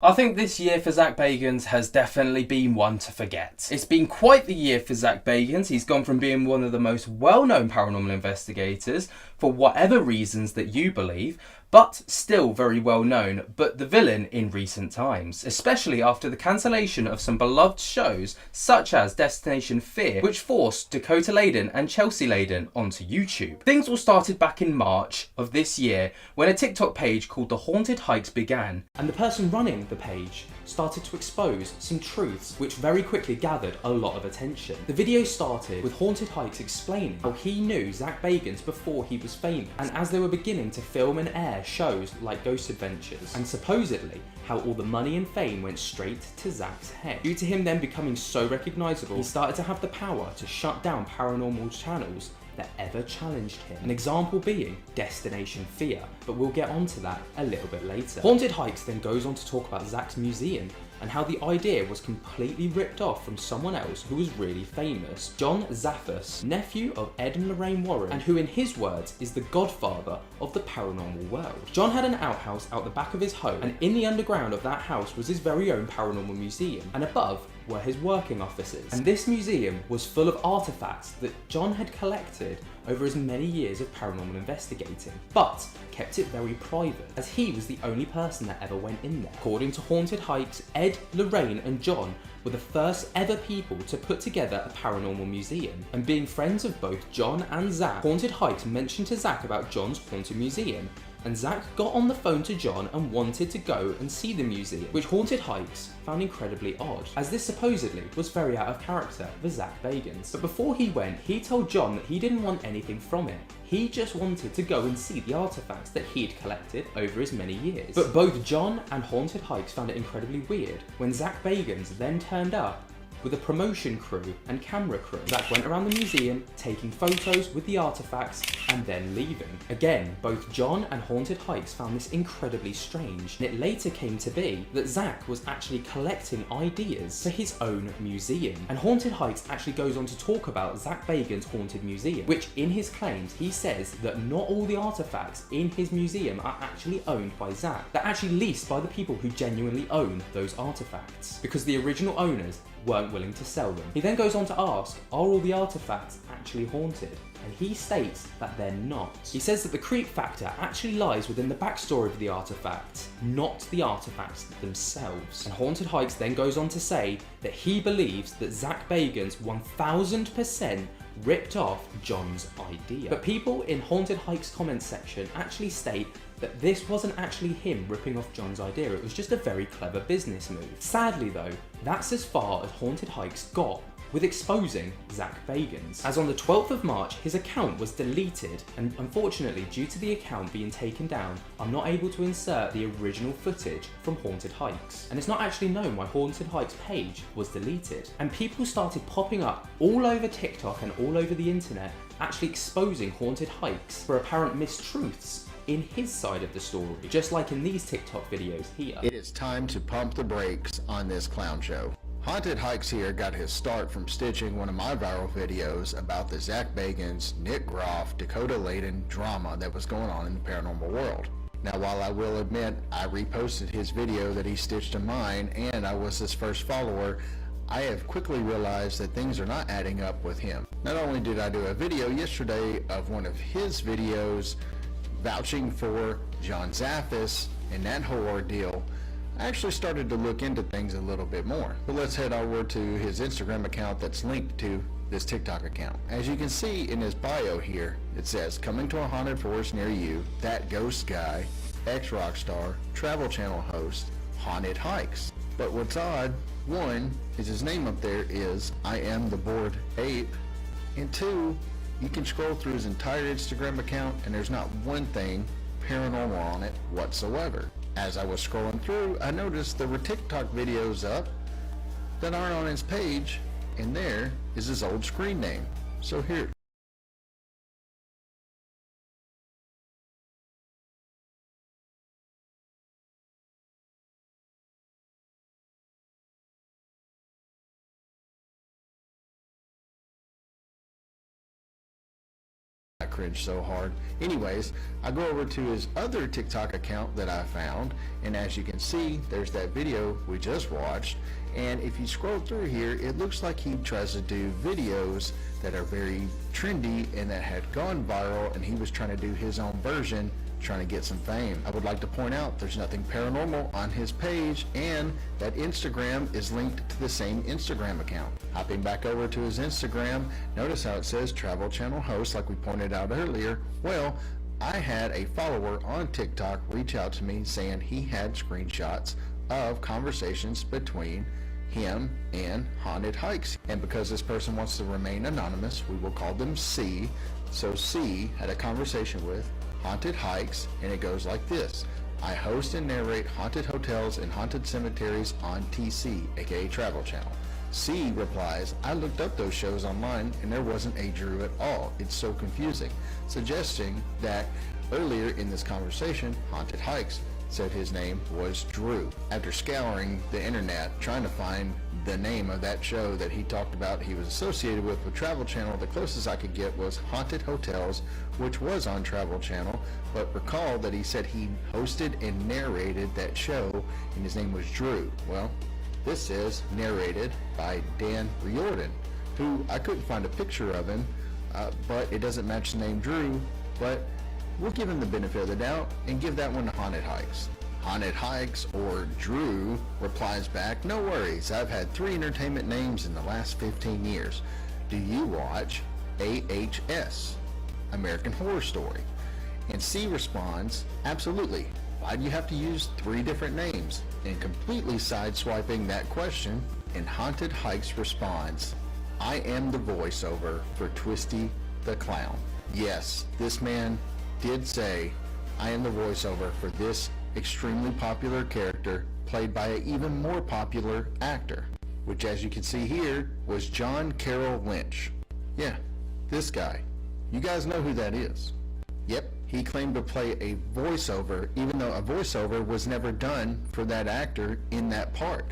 I think this year for Zak Bagans has definitely been one to forget. It's been quite the year for Zak Bagans. He's gone from being one of the most well-known paranormal investigators, for whatever reasons that you believe, but still very well known, but the villain in recent times, especially after the cancellation of some beloved shows such as Destination Fear, which forced Dakota Layden and Chelsea Layden onto YouTube. Things all started back in March of this year when a TikTok page called The Haunted Hikes began, and the person running the page started to expose some truths which very quickly gathered a lot of attention. The video started with Haunted Hikes explaining how he knew Zak Bagans before he was famous, and as they were beginning to film and air shows like Ghost Adventures, and supposedly how all the money and fame went straight to Zak's head. Due to him then becoming so recognisable, he started to have the power to shut down paranormal channels that ever challenged him. An example being Destination Fear, but we'll get onto that a little bit later. Haunted Hikes then goes on to talk about Zak's museum and how the idea was completely ripped off from someone else who was really famous, John Zaffis, nephew of Ed and Lorraine Warren, and who in his words is the godfather of the paranormal world. John had an outhouse out the back of his home, and in the underground of that house was his very own paranormal museum, and above were his working offices. And this museum was full of artifacts that John had collected over his many years of paranormal investigating, but kept it very private, as he was the only person that ever went in there. According to Haunted Hikes, Ed, Lorraine and John were the first ever people to put together a paranormal museum, and being friends of both John and Zak, Haunted Hikes mentioned to Zak about John's haunted museum, and Zak got on the phone to John and wanted to go and see the museum, which Haunted Hikes found incredibly odd, as this supposedly was very out of character for Zak Bagans. But before he went, he told John that he didn't want anything from it. He just wanted to go and see the artifacts that he'd collected over his many years. But both John and Haunted Hikes found it incredibly weird when Zak Bagans then turned up with a promotion crew and camera crew. Zak went around the museum, taking photos with the artifacts and then leaving. Again, both John and Haunted Hikes found this incredibly strange, and it later came to be that Zak was actually collecting ideas for his own museum. And Haunted Hikes actually goes on to talk about Zak Bagans' haunted museum, which in his claims he says that not all the artifacts in his museum are actually owned by Zak. They're actually leased by the people who genuinely own those artifacts, because the original owners weren't willing to sell them. He then goes on to ask, are all the artifacts actually haunted? And he states that they're not. He says that the creep factor actually lies within the backstory of the artifacts, not the artifacts themselves. And Haunted Hikes then goes on to say that he believes that Zak Bagans 1000% ripped off John's idea. But people in Haunted Hikes comments section actually state that this wasn't actually him ripping off John's idea, it was just a very clever business move. Sadly though, that's as far as Haunted Hikes got with exposing Zak Bagans, as on the 12th of March his account was deleted, and unfortunately due to the account being taken down, I'm not able to insert the original footage from Haunted Hikes, and it's not actually known why Haunted Hikes page was deleted. And people started popping up all over TikTok and all over the internet actually exposing Haunted Hikes for apparent mistruths in his side of the story, just like in these TikTok videos here. It is time to pump the brakes on this clown show. Haunted Hikes here got his start from stitching one of my viral videos about the Zak Bagans, Nick Groff, Dakota Layden drama that was going on in the paranormal world. Now, while I will admit I reposted his video that he stitched to mine and I was his first follower, I have quickly realized that things are not adding up with him. Not only did I do a video yesterday of one of his videos vouching for John Zaffis and that whole ordeal, I actually started to look into things a little bit more. But let's head over to his Instagram account that's linked to this TikTok account. As you can see in his bio here, it says, coming to a haunted forest near you, that ghost guy, ex-rock star, travel channel host, Haunted Hikes. But what's odd, one, is his name up there is I Am the Bored Ape, and two, you can scroll through his entire Instagram account and there's not one thing paranormal on it whatsoever. As I was scrolling through, I noticed there were TikTok videos up that aren't on his page, and there is his old screen name. So here. cringed so hard. Anyways, I go over to his other TikTok account that I found, and as you can see, there's that video we just watched. And if you scroll through here, it looks like he tries to do videos that are very trendy and that had gone viral, and he was trying to do his own version, trying to get some fame. I would like to point out there's nothing paranormal on his page, and that Instagram is linked to the same Instagram account. Hopping back over to his Instagram, notice how it says Travel Channel Host like we pointed out earlier. Well, I had a follower on TikTok reach out to me saying he had screenshots of conversations between him and Haunted Hikes. And because this person wants to remain anonymous, we will call them C. So C had a conversation with Haunted Hikes, and it goes like this. I host and narrate haunted hotels and haunted cemeteries on TC, aka Travel Channel. C replies, I looked up those shows online and there wasn't a Drew at all. It's so confusing. Suggesting that earlier in this conversation, Haunted Hikes said his name was Drew. After scouring the internet trying to find the name of that show that he talked about he was associated with Travel Channel, the closest I could get was Haunted Hotels, which was on Travel Channel, but recall that he said he hosted and narrated that show and his name was Drew. Well, this is narrated by Dan Riordan, who I couldn't find a picture of him, but it doesn't match the name Drew, but we'll give him the benefit of the doubt and give that one to Haunted Hikes. Haunted Hikes, or Drew, replies back, no worries, I've had 3 entertainment names in the last 15 years. Do you watch AHS, American Horror Story? And C responds, absolutely. Why do you have to use 3 different names? And completely sideswiping that question, and Haunted Hikes responds, I am the voiceover for Twisty the Clown. Yes, this man did say, I am the voiceover for this extremely popular character played by an even more popular actor, which as you can see here was John Carroll Lynch. Yeah, this guy. You guys know who that is. Yep, he claimed to play a voiceover even though a voiceover was never done for that actor in that part.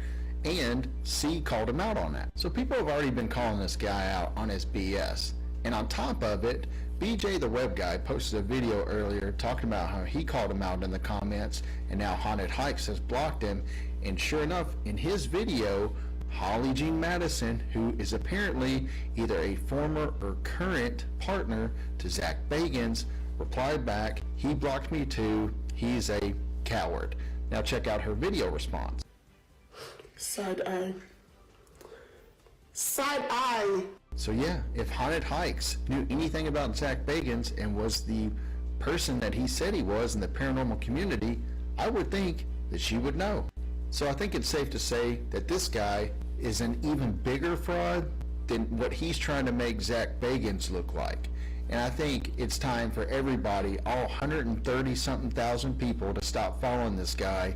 And C called him out on that. So people have already been calling this guy out on his BS. And on top of it, BJ the Web Guy posted a video earlier talking about how he called him out in the comments, and now Haunted Hikes has blocked him. And sure enough, in his video, Holly Jean Madison, who is apparently either a former or current partner to Zak Bagans, replied back, he blocked me too, he's a coward. Now check out her video response. Side eye. Side eye. So yeah, if Haunted Hikes knew anything about Zak Bagans and was the person that he said he was in the paranormal community, I would think that she would know. So I think it's safe to say that this guy is an even bigger fraud than what he's trying to make Zak Bagans look like. And I think it's time for everybody, all 130 something thousand people, to stop following this guy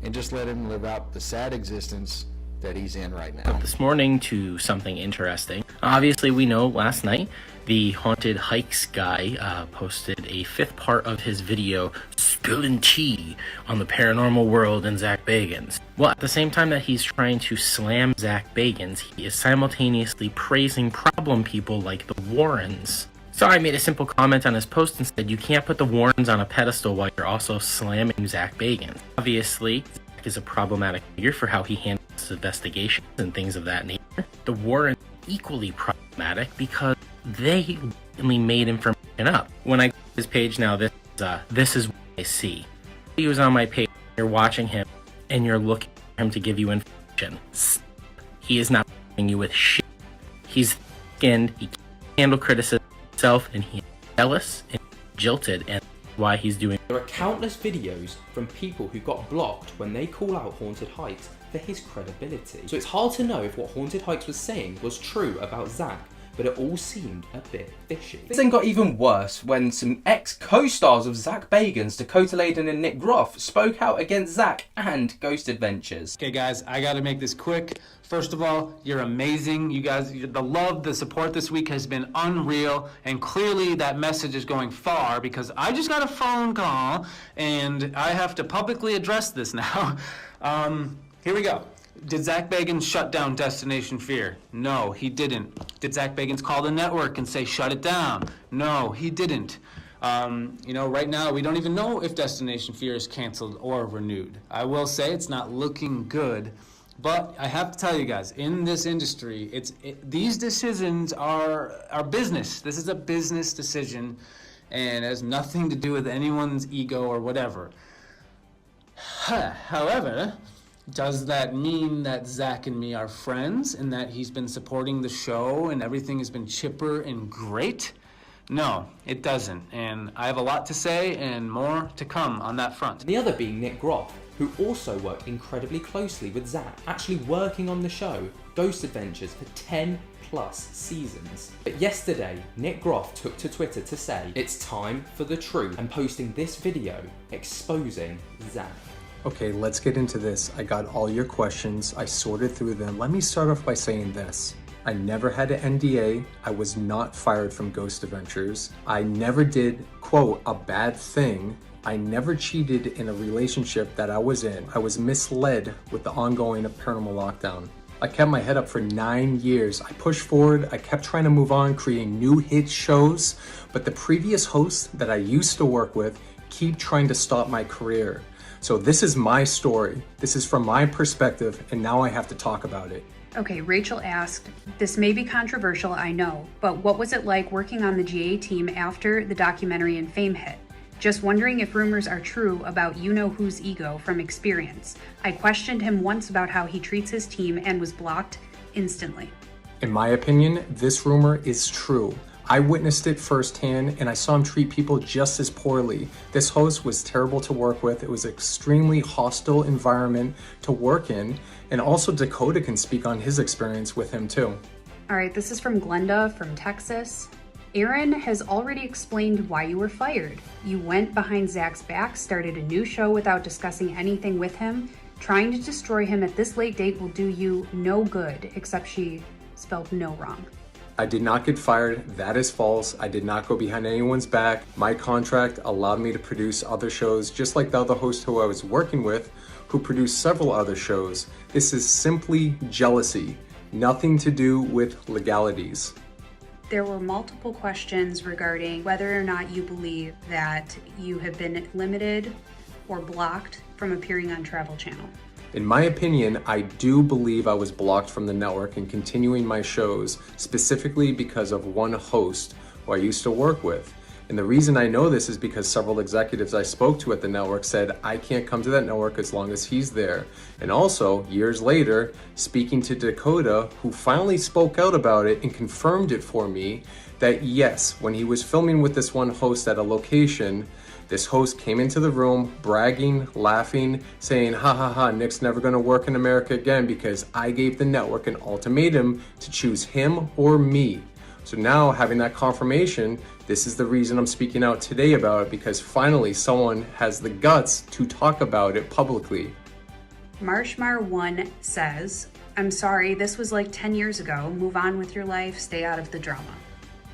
and just let him live out the sad existence that he's in right now. This morning to something interesting. Obviously, we know last night the Haunted Hikes guy posted a 5th part of his video spilling tea on the paranormal world and Zak Bagans. Well, at the same time that he's trying to slam Zak Bagans, he is simultaneously praising problem people like the Warrens. So I made a simple comment on his post and said, you can't put the Warrens on a pedestal while you're also slamming Zak Bagans. Obviously, Zak is a problematic figure for how he handles investigations and things of that nature. The Warrens are equally problematic because they only made information up. When I go to his page now, this is what I see. He was on my page, you're watching him, and you're looking for him to give you information. He is not giving you with shit. He's skinned, he can't handle criticism himself, and he's jealous and jilted, and that's why he's doing. There are countless videos from people who got blocked when they call out Haunted Hikes for his credibility. So it's hard to know if what Haunted Hikes was saying was true about Zak, but it all seemed a bit fishy. This then got even worse when some ex-co-stars of Zak Bagans, Dakota Laden and Nick Groff, spoke out against Zak and Ghost Adventures. Okay guys, I gotta make this quick. First of all, you're amazing. You guys, the love, the support this week has been unreal, and clearly that message is going far because I just got a phone call and I have to publicly address this now. Here we go. Did Zak Bagans shut down Destination Fear? No, he didn't. Did Zak Bagans call the network and say shut it down? No, he didn't. Right now we don't even know if Destination Fear is canceled or renewed. I will say it's not looking good, but I have to tell you guys, in this industry, these decisions are business. This is a business decision, and it has nothing to do with anyone's ego or whatever. However, does that mean that Zach and me are friends and that he's been supporting the show and everything has been chipper and great? No, it doesn't. And I have a lot to say and more to come on that front. The other being Nick Groff, who also worked incredibly closely with Zach, actually working on the show Ghost Adventures for 10 plus seasons. But yesterday, Nick Groff took to Twitter to say it's time for the truth and posting this video exposing Zach. Okay, let's get into this. I got all your questions. I sorted through them. Let me start off by saying this. I never had an NDA. I was not fired from Ghost Adventures. I never did, quote, a bad thing. I never cheated in a relationship that I was in. I was misled with the ongoing Paranormal Lockdown. I kept my head up for 9 years. I pushed forward. I kept trying to move on, creating new hit shows. But the previous hosts that I used to work with keep trying to stop my career. So this is my story. This is from my perspective, and now I have to talk about it. Okay, Rachel asked, this may be controversial, I know, but what was it like working on the GA team after the documentary and Fame hit? Just wondering if rumors are true about you-know-whose ego from experience. I questioned him once about how he treats his team and was blocked instantly. In my opinion, this rumor is true. I witnessed it firsthand and I saw him treat people just as poorly. This host was terrible to work with. It was an extremely hostile environment to work in. And also Dakota can speak on his experience with him too. All right, this is from Glenda from Texas. Aaron has already explained why you were fired. You went behind Zach's back, started a new show without discussing anything with him. Trying to destroy him at this late date will do you no good, except she spelled no wrong. I did not get fired. That is false. I did not go behind anyone's back. My contract allowed me to produce other shows, just like the other host who I was working with, who produced several other shows. This is simply jealousy, nothing to do with legalities. There were multiple questions regarding whether or not you believe that you have been limited or blocked from appearing on Travel Channel. In my opinion, I do believe I was blocked from the network and continuing my shows, specifically because of one host who I used to work with. And the reason I know this is because several executives I spoke to at the network said, I can't come to that network as long as he's there. And also, years later, speaking to Dakota, who finally spoke out about it and confirmed it for me, that yes, when he was filming with this one host at a location, this host came into the room bragging, laughing, saying, ha ha ha, Nick's never gonna work in America again because I gave the network an ultimatum to choose him or me. So now having that confirmation, this is the reason I'm speaking out today about it, because finally someone has the guts to talk about it publicly. Marshmar1 says, I'm sorry, this was like 10 years ago. Move on with your life, stay out of the drama.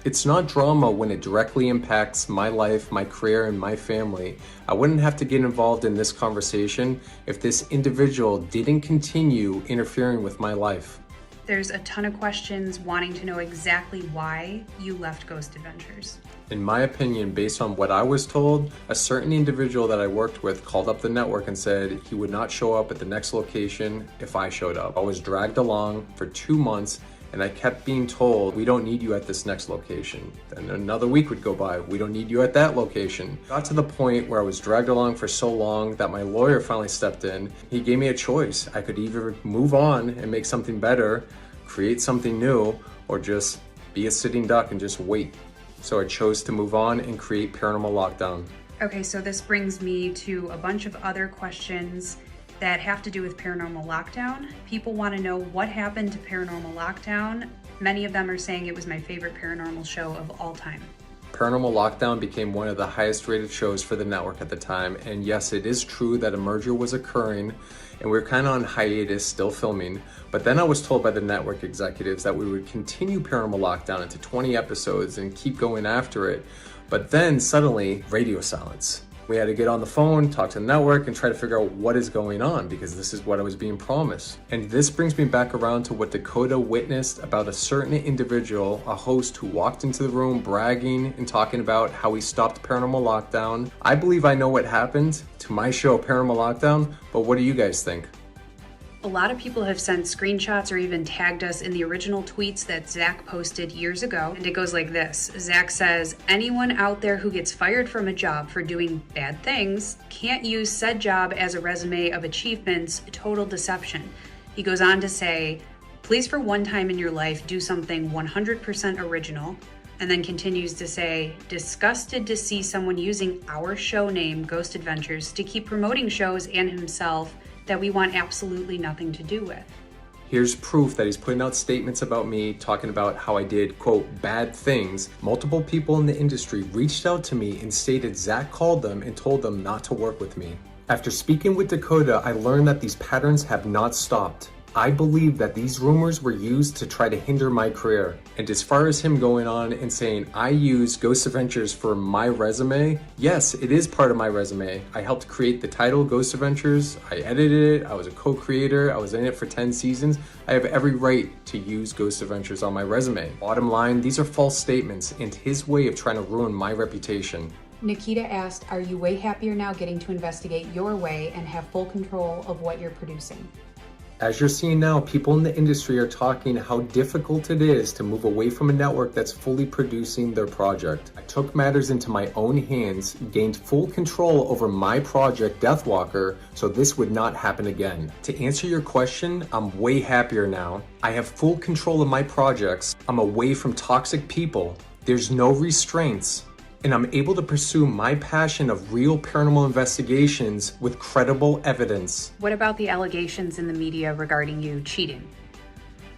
It's not drama when it directly impacts my life, my career, and my family. I wouldn't have to get involved in this conversation if this individual didn't continue interfering with my life. There's a ton of questions wanting to know exactly why you left Ghost Adventures. In my opinion, based on what I was told, a certain individual that I worked with called up the network and said he would not show up at the next location if I showed up. I was dragged along for 2 months and I kept being told, we don't need you at this next location. Then another week would go by, we don't need you at that location. Got to the point where I was dragged along for so long that my lawyer finally stepped in. He gave me a choice. I could either move on and make something better, create something new, or just be a sitting duck and just wait. So I chose to move on and create Paranormal Lockdown. Okay, so this brings me to a bunch of other questions that have to do with Paranormal Lockdown. People want to know what happened to Paranormal Lockdown. Many of them are saying it was my favorite paranormal show of all time. Paranormal Lockdown became one of the highest rated shows for the network at the time, and yes, it is true that a merger was occurring and we were kind of on hiatus, still filming, but then I was told by the network executives that we would continue Paranormal Lockdown into 20 episodes and keep going after it, but then suddenly, radio silence. We had to get on the phone, talk to the network, and try to figure out what is going on, because this is what I was being promised. And this brings me back around to what Dakota witnessed about a certain individual, a host who walked into the room bragging and talking about how he stopped Paranormal Lockdown. I believe I know what happened to my show, Paranormal Lockdown, but what do you guys think? A lot of people have sent screenshots or even tagged us in the original tweets that Zak posted years ago, and it goes like this. Zak says, anyone out there who gets fired from a job for doing bad things can't use said job as a resume of achievements, total deception. He goes on to say, please for one time in your life do something 100% original, and then continues to say, disgusted to see someone using our show name, Ghost Adventures, to keep promoting shows and himself that we want absolutely nothing to do with. Here's proof that he's putting out statements about me, talking about how I did, quote, bad things. Multiple people in the industry reached out to me and stated Zak called them and told them not to work with me. After speaking with Dakota, I learned that these patterns have not stopped. I believe that these rumors were used to try to hinder my career. And as far as him going on and saying I use Ghost Adventures for my resume, yes, it is part of my resume. I helped create the title Ghost Adventures. I edited it. I was a co-creator. I was in it for 10 seasons. I have every right to use Ghost Adventures on my resume. Bottom line, these are false statements and his way of trying to ruin my reputation. Nikita asked, are you way happier now getting to investigate your way and have full control of what you're producing? As you're seeing now, people in the industry are talking how difficult it is to move away from a network that's fully producing their project. I took matters into my own hands, gained full control over my project, Deathwalker, so this would not happen again. To answer your question, I'm way happier now. I have full control of my projects. I'm away from toxic people. There's no restraints. And I'm able to pursue my passion of real paranormal investigations with credible evidence. What about the allegations in the media regarding you cheating?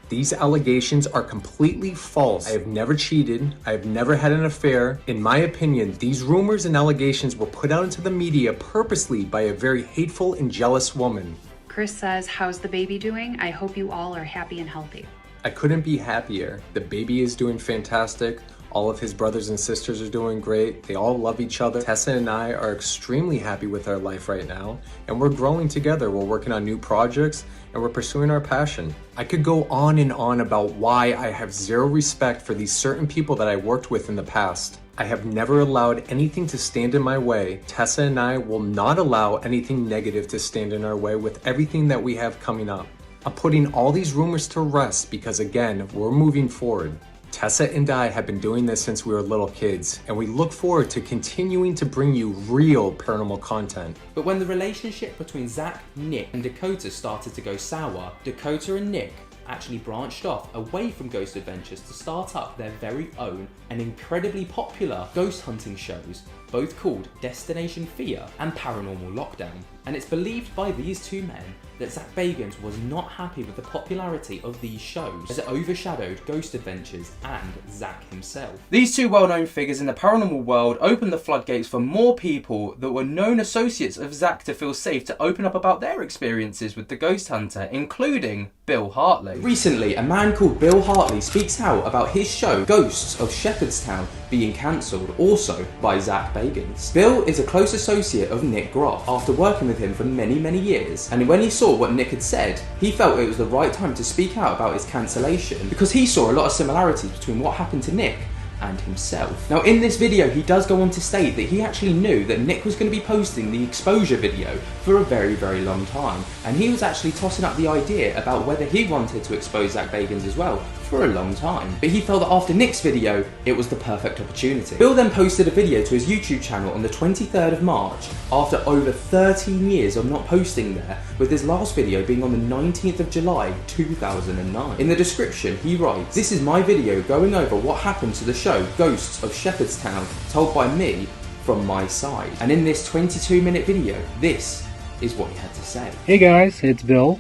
These allegations are completely false. I have never cheated. I have never had an affair. In my opinion, these rumors and allegations were put out into the media purposely by a very hateful and jealous woman. Chris says, how's the baby doing? I hope you all are happy and healthy. I couldn't be happier. The baby is doing fantastic. All of his brothers and sisters are doing great. They all love each other. Tessa and I are extremely happy with our life right now, and we're growing together. We're working on new projects, and we're pursuing our passion. I could go on and on about why I have zero respect for these certain people that I worked with in the past. I have never allowed anything to stand in my way. Tessa and I will not allow anything negative to stand in our way with everything that we have coming up. I'm putting all these rumors to rest because, again, we're moving forward. Tessa and I have been doing this since we were little kids, and we look forward to continuing to bring you real paranormal content. But when the relationship between Zak, Nick and Dakota started to go sour, Dakota and Nick actually branched off away from Ghost Adventures to start up their very own and incredibly popular ghost hunting shows, both called Destination Fear and Paranormal Lockdown. And it's believed by these two men that Zak Bagans was not happy with the popularity of these shows as it overshadowed Ghost Adventures and Zak himself. These two well-known figures in the paranormal world opened the floodgates for more people that were known associates of Zak to feel safe to open up about their experiences with the ghost hunter, including Bill Hartley. Recently, a man called Bill Hartley speaks out about his show Ghosts of Shepherdstown being cancelled, also by Zak Bagans. Bill is a close associate of Nick Groff after working with him for many years, and when he saw what Nick had said, he felt it was the right time to speak out about his cancellation because he saw a lot of similarities between what happened to Nick and himself. Now in this video he does go on to state that he actually knew that Nick was going to be posting the exposure video for a very long time, and he was actually tossing up the idea about whether he wanted to expose Zak Bagans as well for a long time. But he felt that after Nick's video, it was the perfect opportunity. Bill then posted a video to his YouTube channel on the 23rd of March after over 13 years of not posting there, with his last video being on the 19th of July 2009. In the description he writes, "This is my video going over what happened to the show Ghosts of Shepherdstown, told by me from my side." And in this 22-minute video, this is what he had to say. Hey guys, it's Bill,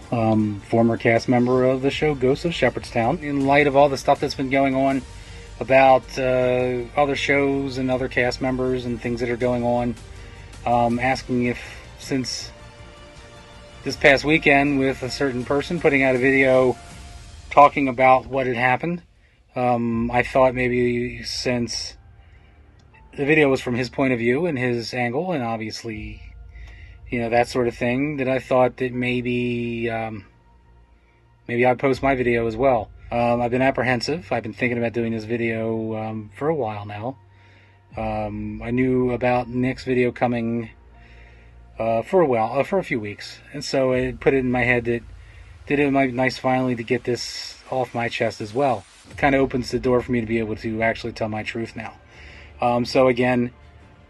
former cast member of the show Ghosts of Shepherdstown. In light of all the stuff that's been going on about other shows and other cast members and things that are going on, asking if, since this past weekend with a certain person putting out a video talking about what had happened, I thought maybe since the video was from his point of view and his angle, and obviously, that sort of thing, that I thought that maybe I'd post my video as well. I've been apprehensive. I've been thinking about doing this video for a while now. I knew about Nick's video coming for a few weeks, and so I put it in my head that it might be nice finally to get this off my chest as well. It kind of opens the door for me to be able to actually tell my truth now. So again,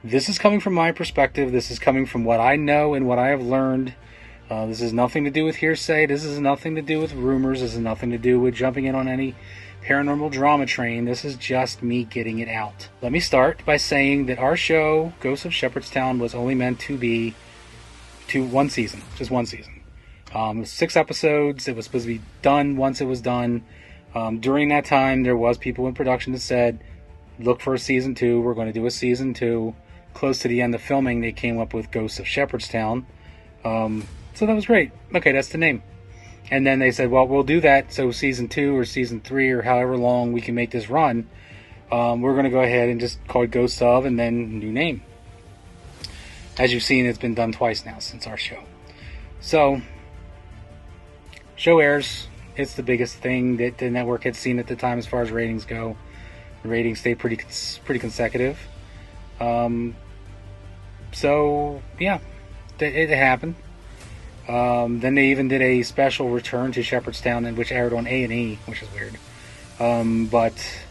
this is coming from my perspective. This is coming from what I know and what I have learned. This has nothing to do with hearsay. This has nothing to do with rumors. This has nothing to do with jumping in on any paranormal drama train. This is just me getting it out. Let me start by saying that our show, Ghosts of Shepherdstown, was only meant to be one season. Just one season. It was 6 episodes. It was supposed to be done once it was done. During that time, there was people in production that said, look for a season 2. We're going to do a season 2. Close to the end of filming, they came up with Ghosts of Shepherdstown. So that was great. Okay, that's the name. And then they said, well, we'll do that. So season 2 or season 3 or however long we can make this run, we're going to go ahead and just call it Ghosts of and then new name. As you've seen, it's been done twice now since our show. So, show airs. It's the biggest thing that the network had seen at the time as far as ratings go. The ratings stayed pretty consecutive. So, yeah, it happened. Then they even did a special return to Shepherdstown, which aired on A&E, which is weird. But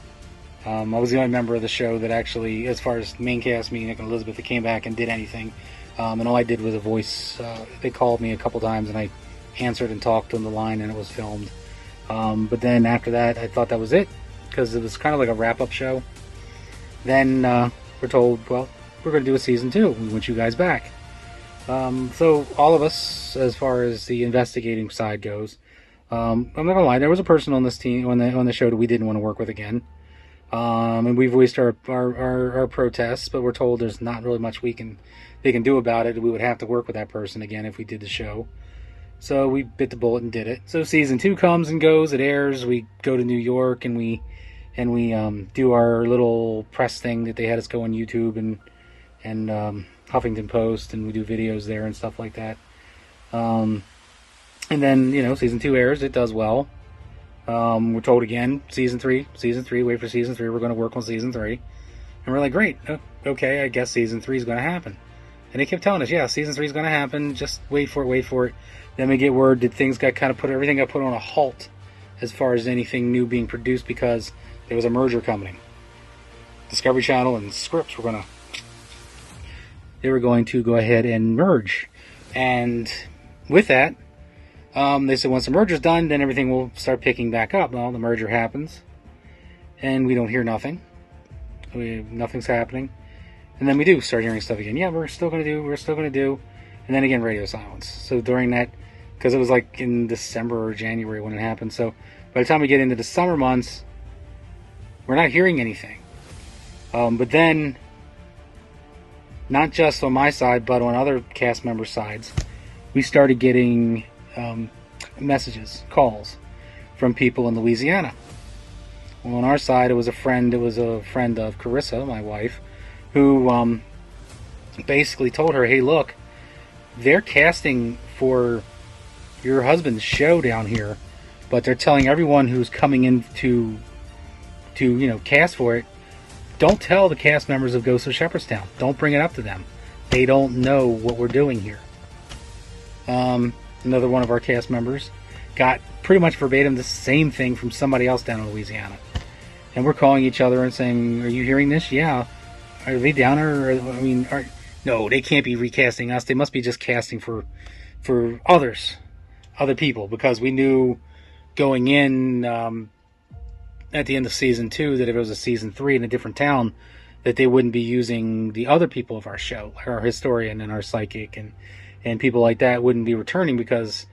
I was the only member of the show that actually, as far as main cast, me, Nick, and Elizabeth, that came back and did anything. And all I did was a voice. They called me a couple times, and I answered and talked on the line, and it was filmed. But then after that, I thought that was it, because it was kind of like a wrap-up show. Then we're told, well, we're going to do a season 2. We want you guys back. So all of us, as far as the investigating side goes, I'm not gonna lie, there was a person on this team on the show that we didn't want to work with again, and we voiced our protests, but we're told there's not really much they can do about it. We would have to work with that person again if we did the show. So we bit the bullet and did it. So season 2 comes and goes. It airs. We go to New York and we do our little press thing that they had us go on YouTube and Huffington Post, and we do videos there and stuff like that. And then, season 2 airs. It does well. We're told again, season 3, wait for season 3. We're going to work on season 3. And we're like, great. Okay, I guess season 3 is going to happen. And they kept telling us, yeah, season 3 is going to happen. Just wait for it. Then we get word that everything got put on a halt as far as anything new being produced because there was a merger coming. Discovery Channel and Scripps were going to go ahead and merge. And with that, they said once the merger's done, then everything will start picking back up. Well, the merger happens, and we don't hear nothing. Nothing's happening. And then we do start hearing stuff again. Yeah, we're still going to do. And then again, radio silence. So during that, because it was like in December or January when it happened. So by the time we get into the summer months, we're not hearing anything. But then, not just on my side, but on other cast member sides, we started getting messages, calls from people in Louisiana. Well, on our side, it was a friend of Carissa, my wife, who basically told her, hey, look, they're casting for your husband's show down here, but they're telling everyone who's coming in to cast for it, don't tell the cast members of Ghosts of Shepherdstown. Don't bring it up to them. They don't know what we're doing here. Another one of our cast members got pretty much verbatim the same thing from somebody else down in Louisiana. And we're calling each other and saying, are you hearing this? Yeah. Are they down there? No, they can't be recasting us. They must be just casting for other people, because we knew going in at the end of season 2 that if it was a season 3 in a different town, that they wouldn't be using the other people of our show, like our historian and our psychic and people like that wouldn't be returning, because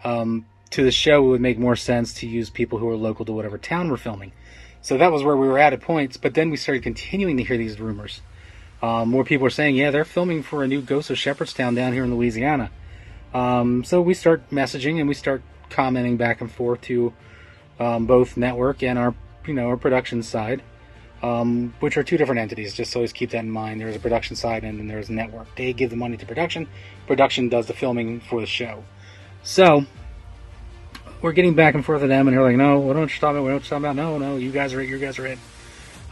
to the show it would make more sense to use people who are local to whatever town we're filming. So that was where we were at points, but then we started continuing to hear these rumors. More people were saying, yeah, they're filming for a new Ghost of Shepherdstown down here in Louisiana. So we start messaging and we start commenting back and forth to both network and our production side. which are two different entities. Just always keep that in mind. There's a production side and then there's a network. They give the money to production. Production does the filming for the show. So we're getting back and forth with them, and they're like, no, what don't you talk about? What don't you talk about? No, you guys are it. You guys are it.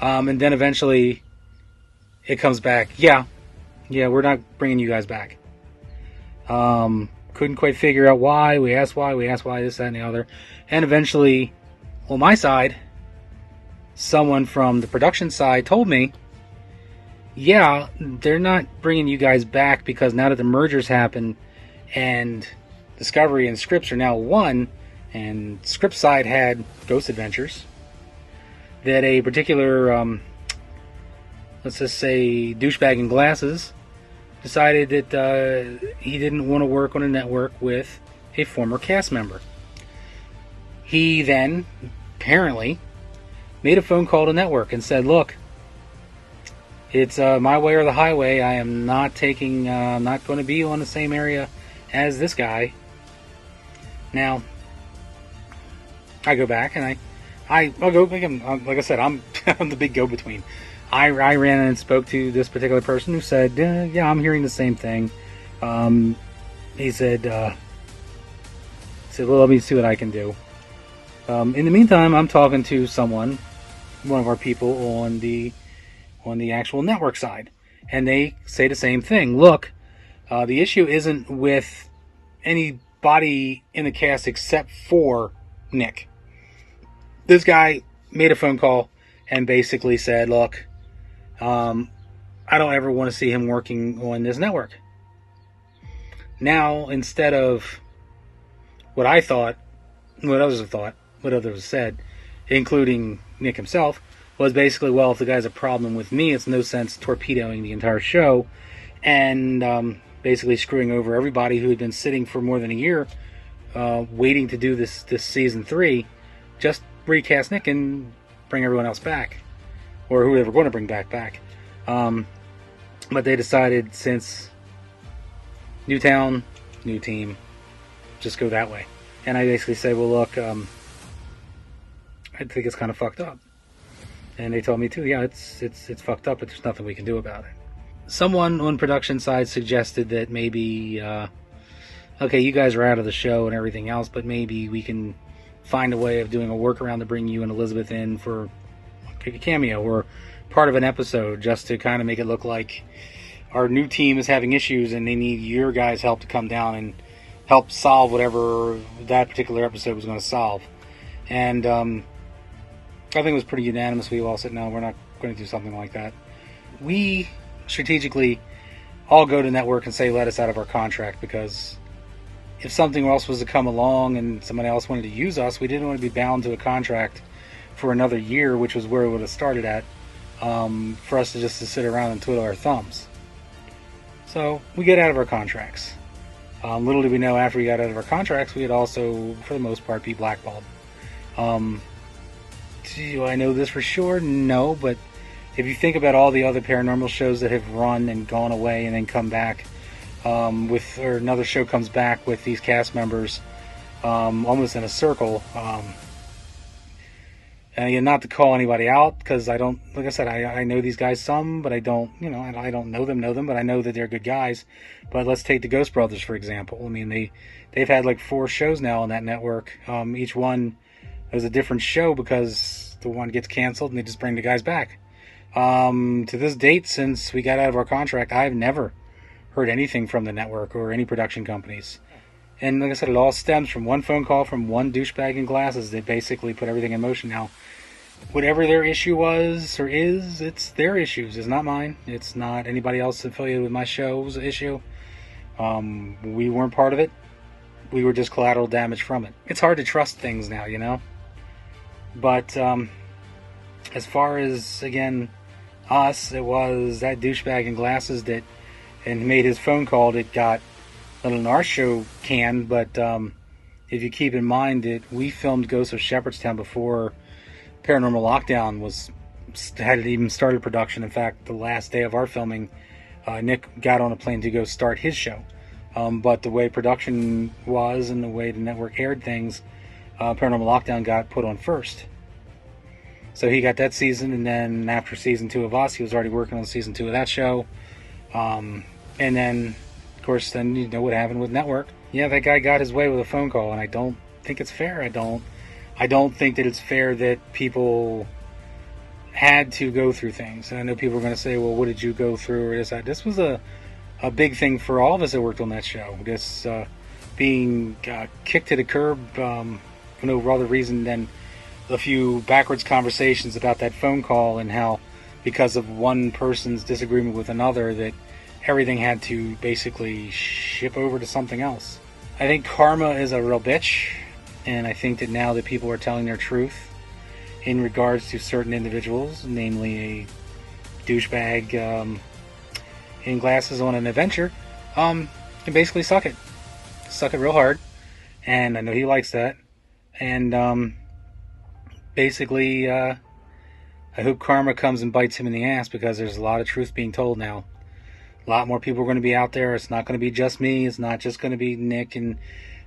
And then eventually it comes back. Yeah, we're not bringing you guys back. Couldn't quite figure out why. We asked why, this, that, and the other. And eventually, on my side, someone from the production side told me, yeah, they're not bringing you guys back because now that the mergers happen and Discovery and Scripps are now one, and Scripps side had Ghost Adventures, that a particular, let's just say, douchebag in glasses decided that he didn't want to work on a network with a former cast member. He then, apparently, made a phone call to network and said, look, it's my way or the highway. I am not taking, not going to be on the same area as this guy. Now, I go back and I'll go, like I said, I'm the big go-between. I ran and spoke to this particular person who said, yeah, I'm hearing the same thing. He said, well, let me see what I can do. In the meantime, I'm talking to someone, one of our people on the actual network side, and they say the same thing. Look, the issue isn't with anybody in the cast except for Nick. This guy made a phone call and basically said, look, I don't ever want to see him working on this network. Now, instead of what I thought, what others have thought, what others have said, including Nick himself, was basically, well, if the guy's a problem with me, it's no sense torpedoing the entire show and basically screwing over everybody who had been sitting for more than a year waiting to do this season 3. Just recast Nick and bring everyone else back, or who they were going to bring back. But they decided, since new town, new team, just go that way. And I basically said, well, look, I think it's kind of fucked up. And they told me too, yeah, it's fucked up, but there's nothing we can do about it. Someone on production side suggested that maybe, okay, you guys are out of the show and everything else, but maybe we can find a way of doing a workaround to bring you and Elizabeth in for a cameo or part of an episode, just to kind of make it look like our new team is having issues and they need your guys' help to come down and help solve whatever that particular episode was going to solve. And I think it was pretty unanimous. We all said, no, we're not going to do something like that. We strategically all go to network and say, let us out of our contract, because if something else was to come along and somebody else wanted to use us, we didn't want to be bound to a contract for another year, which was where it would have started at, for us to sit around and twiddle our thumbs. So we get out of our contracts. Little did we know, after we got out of our contracts, we had also, for the most part, be blackballed. Do I know this for sure? No, but if you think about all the other paranormal shows that have run and gone away and then come back, or another show comes back with these cast members, almost in a circle. And not to call anybody out, because I don't, like I said, I know these guys some, but I don't, I don't know them, but I know that they're good guys. But let's take the Ghost Brothers, for example. I mean, they've had like 4 shows now on that network. Each one is a different show because the one gets canceled and they just bring the guys back. To this date, since we got out of our contract, I've never heard anything from the network or any production companies. And like I said, it all stems from one phone call from one douchebag in glasses that basically put everything in motion. Now, whatever their issue was or is, it's their issues. It's not mine. It's not anybody else affiliated with my show's issue. We weren't part of it. We were just collateral damage from it. It's hard to trust things now, But as far as, again, us, it was that douchebag in glasses that and made his phone call that got our show canned. But if you keep in mind that we filmed Ghosts of Shepherdstown before Paranormal Lockdown hadn't even started production. In fact, the last day of our filming, Nick got on a plane to go start his show. But the way production was and the way the network aired things, Paranormal Lockdown got put on first. So he got that season, and then after season 2 of Us, he was already working on season 2 of that show. And then, of course, then you know what happened with Network. Yeah, that guy got his way with a phone call, and I don't think it's fair. I don't think that it's fair that people had to go through things. And I know people are going to say, well, what did you go through, or this, that. This was a big thing for all of us that worked on that show. Just being kicked to the curb for no other reason than a few backwards conversations about that phone call, and how because of one person's disagreement with another that everything had to basically ship over to something else. I think karma is a real bitch, and I think that now that people are telling their truth in regards to certain individuals, namely a douchebag in glasses on an adventure, can basically suck it real hard, and I know he likes that. And basically, I hope karma comes and bites him in the ass, because there's a lot of truth being told now. A lot more people are going to be out there. It's not going to be just me. It's not just going to be Nick and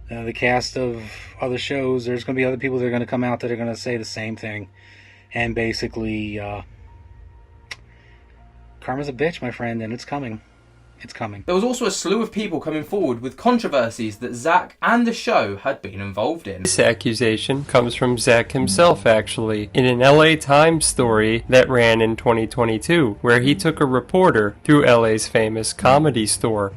the cast of other shows. There's going to be other people that are going to come out that are going to say the same thing. And basically, karma's a bitch, my friend, and it's coming. It's coming. There was also a slew of people coming forward with controversies that Zak and the show had been involved in. This accusation comes from Zak himself, actually, in an LA Times story that ran in 2022, where he took a reporter through LA's famous Comedy Store.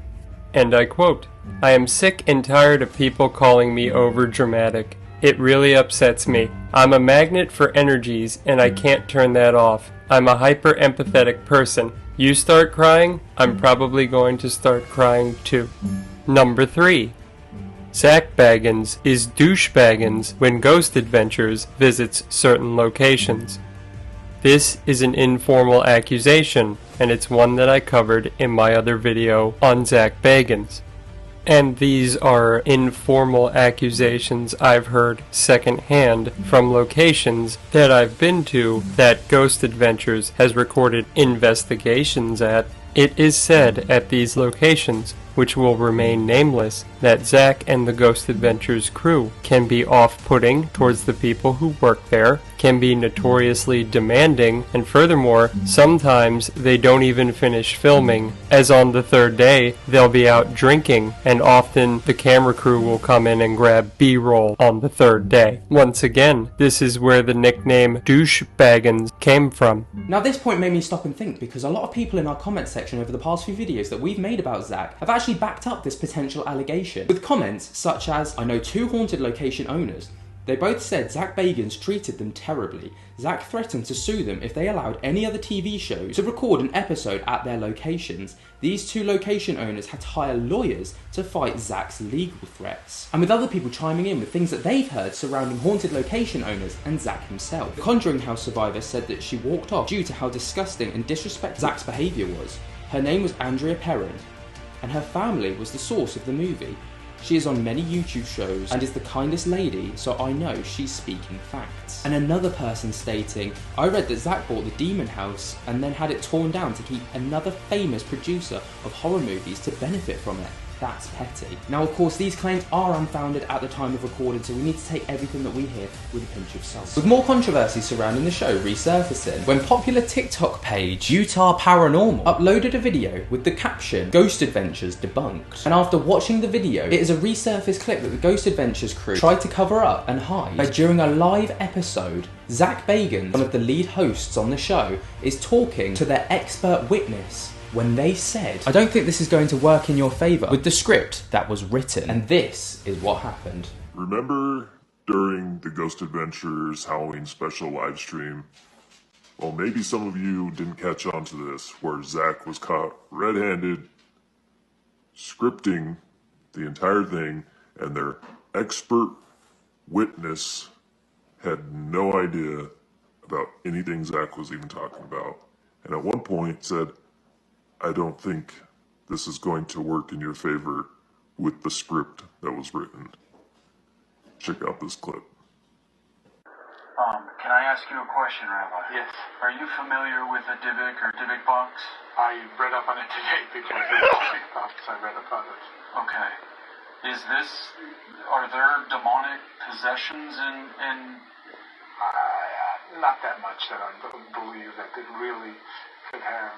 And I quote, "I am sick and tired of people calling me overdramatic. It really upsets me. I'm a magnet for energies, and I can't turn that off. I'm a hyper-empathetic person. You start crying, I'm probably going to start crying too." Number 3. Zak Bagans is douche Bagans when Ghost Adventures visits certain locations. This is an informal accusation, and it's one that I covered in my other video on Zak Bagans. And these are informal accusations I've heard secondhand from locations that I've been to that Ghost Adventures has recorded investigations at. It is said at these locations, which will remain nameless, that Zak and the Ghost Adventures crew can be off-putting towards the people who work there, can be notoriously demanding, and furthermore, sometimes they don't even finish filming, as on the third day they'll be out drinking, and often the camera crew will come in and grab B-roll on the third day. Once again, this is where the nickname Douche Bagans came from. Now this point made me stop and think, because a lot of people in our comment section over the past few videos that we've made about Zak have actually backed up this potential allegation with comments such as, "I know 2 haunted location owners. They both said Zak Bagans treated them terribly. Zak threatened to sue them if they allowed any other TV shows to record an episode at their locations. These 2 location owners had to hire lawyers to fight Zak's legal threats." And with other people chiming in with things that they've heard surrounding haunted location owners and Zak himself. The Conjuring House survivor said that she walked off due to how disgusting and disrespectful Zak's behaviour was. Her name was Andrea Perrin, and her family was the source of the movie. She is on many YouTube shows and is the kindest lady, so I know she's speaking facts. And another person stating, "I read that Zak bought the Demon House and then had it torn down to keep another famous producer of horror movies to benefit from it. That's petty." Now, of course, these claims are unfounded at the time of recording, so we need to take everything that we hear with a pinch of salt. With more controversy surrounding the show resurfacing, when popular TikTok page Utah Paranormal uploaded a video with the caption "Ghost Adventures Debunked." And after watching the video, it is a resurfaced clip that the Ghost Adventures crew tried to cover up and hide. But during a live episode, Zak Bagans, one of the lead hosts on the show, is talking to their expert witness when they said, "I don't think this is going to work in your favour," with the script that was written. And this is what happened. Remember during the Ghost Adventures Halloween special live stream? Well, maybe some of you didn't catch on to this, where Zak was caught red-handed scripting the entire thing, and their expert witness had no idea about anything Zak was even talking about. And at one point said, "I don't think this is going to work in your favor with the script that was written." Check out this clip. Can I ask you a question, Rabbi? Yes. Are you familiar with a Dybbuk or Dybbuk box? I read up on it today because of the Dybbuk box. I read about it. Okay. Are there demonic possessions in not that much that I believe that it really could have,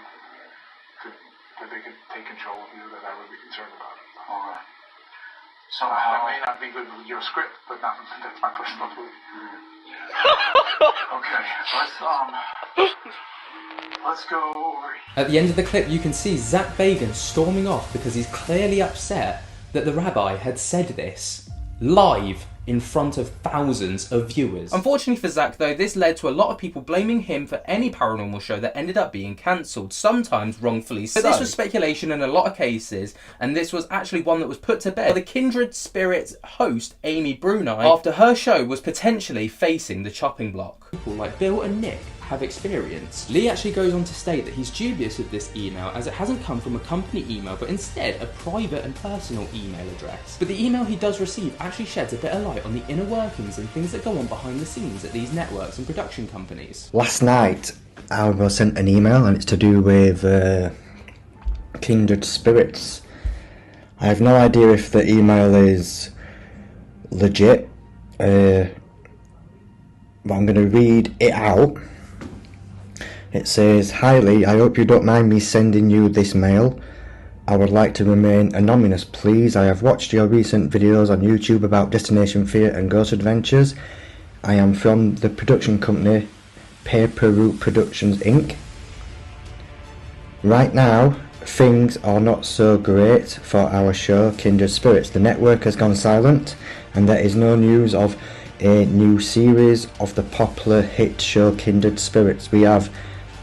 that they could take control of you, that I would be concerned about it. All right. So that may not be good with your script, but that's my personal belief. Okay, let's go over. At the end of the clip, you can see Zak Bagans storming off because he's clearly upset that the rabbi had said this live in front of thousands of viewers. Unfortunately for Zak though, this led to a lot of people blaming him for any paranormal show that ended up being cancelled, sometimes wrongfully so. But this was speculation in a lot of cases, and this was actually one that was put to bed by the Kindred Spirits host Amy Bruni after her show was potentially facing the chopping block. People like Bill and Nick have experienced. Lee actually goes on to state that he's dubious of this email as it hasn't come from a company email but instead a private and personal email address. But the email he does receive actually sheds a bit of light on the inner workings and things that go on behind the scenes at these networks and production companies. Last night I was sent an email and it's to do with Kindred Spirits. I have no idea if the email is legit, but I'm going to read it out. It says, "Hi Lee, I hope you don't mind me sending you this mail. I would like to remain anonymous, please. I have watched your recent videos on YouTube about Destination Fear and Ghost Adventures. I am from the production company Paper Route Productions Inc. Right now, things are not so great for our show Kindred Spirits. The network has gone silent and there is no news of a new series of the popular hit show Kindred Spirits. We have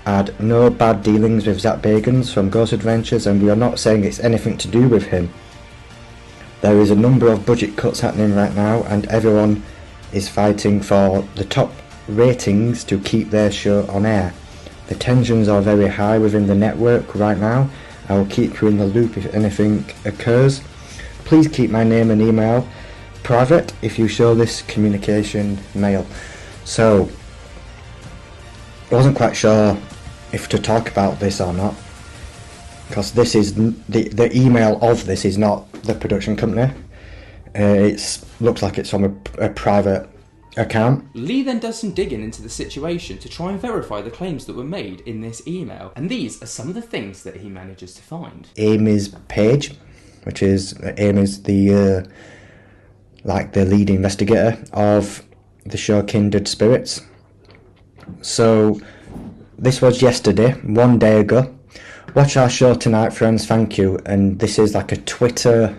had no bad dealings with Zak Bagans from Ghost Adventures and we are not saying it's anything to do with him. There is a number of budget cuts happening right now and everyone is fighting for the top ratings to keep their show on air. The tensions are very high within the network right now. I will keep you in the loop if anything occurs. Please keep my name and email private if you show this communication mail." So I wasn't quite sure if to talk about this or not, because this is the email of this is not the production company. It looks like it's from a private account. Lee then does some digging into the situation to try and verify the claims that were made in this email, and these are some of the things that he manages to find. Amy's page, which is Amy's the lead investigator of the show Kindred Spirits. So this was yesterday, 1 day ago. "Watch our show tonight, friends, thank you." And this is like a Twitter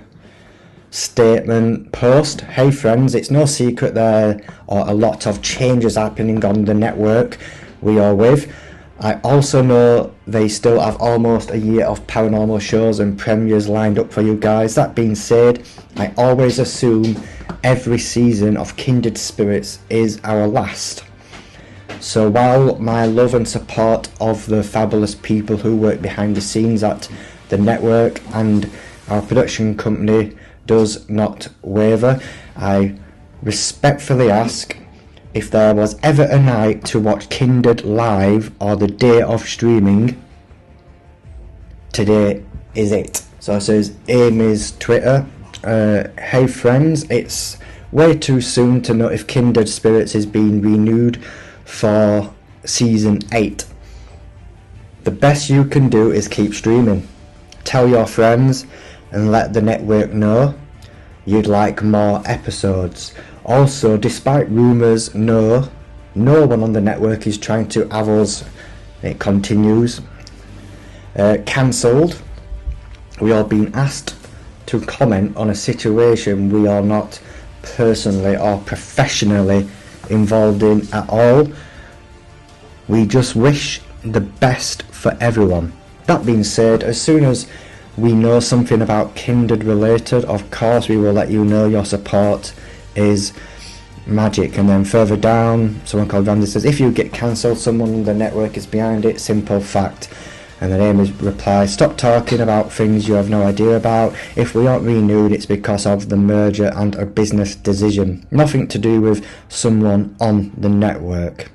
statement post. "Hey friends, it's no secret there are a lot of changes happening on the network we are with. I also know they still have almost a year of paranormal shows and premieres lined up for you guys. That being said, I always assume every season of Kindred Spirits is our last. So while my love and support of the fabulous people who work behind the scenes at the network and our production company does not waver, I respectfully ask if there was ever a night to watch Kindred live or the day of streaming, today is it." So it says Amy's Twitter, "Hey friends, it's way too soon to know if Kindred Spirits is being renewed for season 8. The best you can do is keep streaming. Tell your friends and let the network know you'd like more episodes. Also, despite rumours, no one on the network is trying to have us," it continues, "cancelled. We are being asked to comment on a situation we are not personally or professionally involved in at all. We just wish the best for everyone. That being said, as soon as we know something about Kindred related, of course we will let you know. Your support is magic." And then further down, someone called Randy says, "If you get cancelled, someone on the network is behind it. Simple fact." And then Amy replies, "Stop talking about things you have no idea about. If we aren't renewed, it's because of the merger and a business decision. Nothing to do with someone on the network."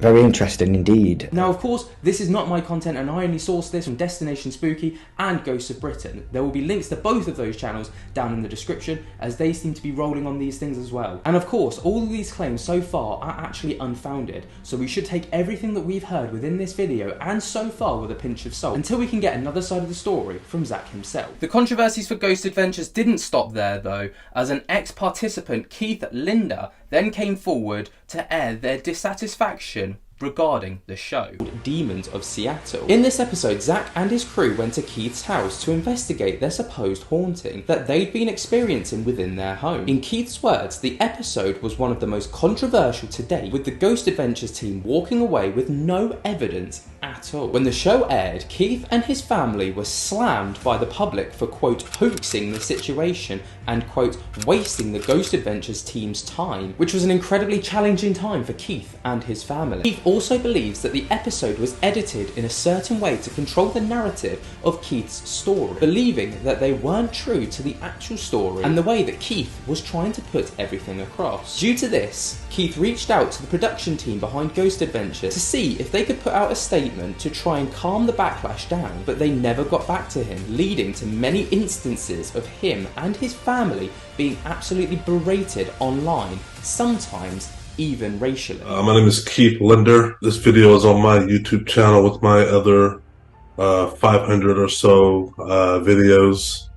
Very interesting indeed. Now, of course, this is not my content, and I only sourced this from Destination Spooky and Ghosts of Britain. There will be links to both of those channels down in the description, as they seem to be rolling on these things as well. And of course, all of these claims so far are actually unfounded, so we should take everything that we've heard within this video and so far with a pinch of salt, until we can get another side of the story from Zak himself. The controversies for Ghost Adventures didn't stop there though, as an ex-participant, Keith Linder, then came forward to air their dissatisfaction regarding the show. Demons of Seattle. In this episode, Zak and his crew went to Keith's house to investigate their supposed haunting that they'd been experiencing within their home. In Keith's words, the episode was one of the most controversial to date, with the Ghost Adventures team walking away with no evidence at all. When the show aired, Keith and his family were slammed by the public for, quote, hoaxing the situation and, quote, wasting the Ghost Adventures team's time, which was an incredibly challenging time for Keith and his family. Keith also believes that the episode was edited in a certain way to control the narrative of Keith's story, believing that they weren't true to the actual story and the way that Keith was trying to put everything across. Due to this, Keith reached out to the production team behind Ghost Adventures to see if they could put out a statement to try and calm the backlash down, but they never got back to him, leading to many instances of him and his family being absolutely berated online, sometimes even racially. My name is Keith Linder. This video is on my YouTube channel with my other 500 or so videos.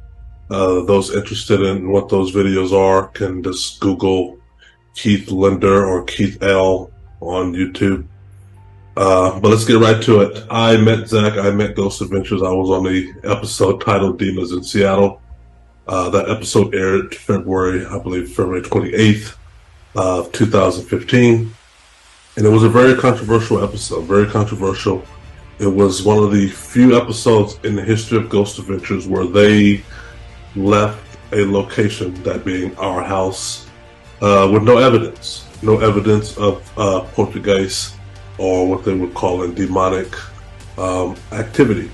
Those interested in what those videos are can just Google Keith Linder or Keith L on YouTube. But let's get right to it. I met Zak, I met Ghost Adventures. I was on the episode titled Demons in Seattle. That episode aired February 28th of 2015. And it was a very controversial episode, very controversial. It was one of the few episodes in the history of Ghost Adventures where they left a location, that being our house, with no evidence of poltergeist or what they would call a demonic activity.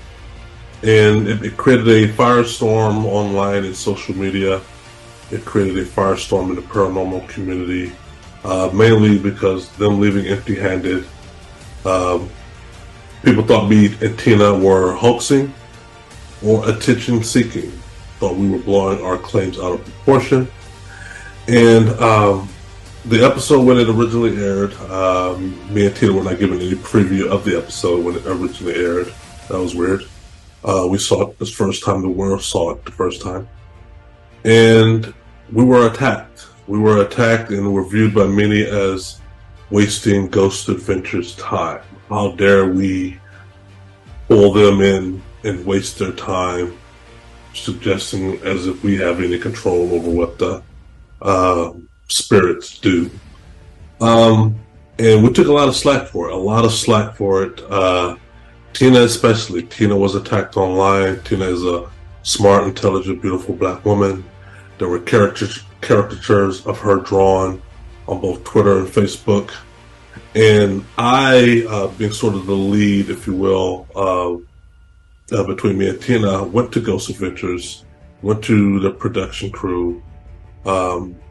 And it created a firestorm online and social media. It created a firestorm in the paranormal community, mainly because them leaving empty-handed. People thought me and Tina were hoaxing or attention-seeking. Thought we were blowing our claims out of proportion. And the episode, when it originally aired, me and Tina were not given any preview of the episode when it originally aired. That was weird. We saw it the first time the world saw it the first time. And we were attacked. We were attacked and were viewed by many as wasting Ghost Adventures time. How dare we pull them in and waste their time, suggesting as if we have any control over what the spirits do. And we took a lot of slack for it, Tina especially. Tina was attacked online. Tina is a smart, intelligent, beautiful black woman. There were caricatures of her drawn on both Twitter and Facebook. And I, being sort of the lead, if you will, between me and Tina, went to Ghost Adventures, went to the production crew.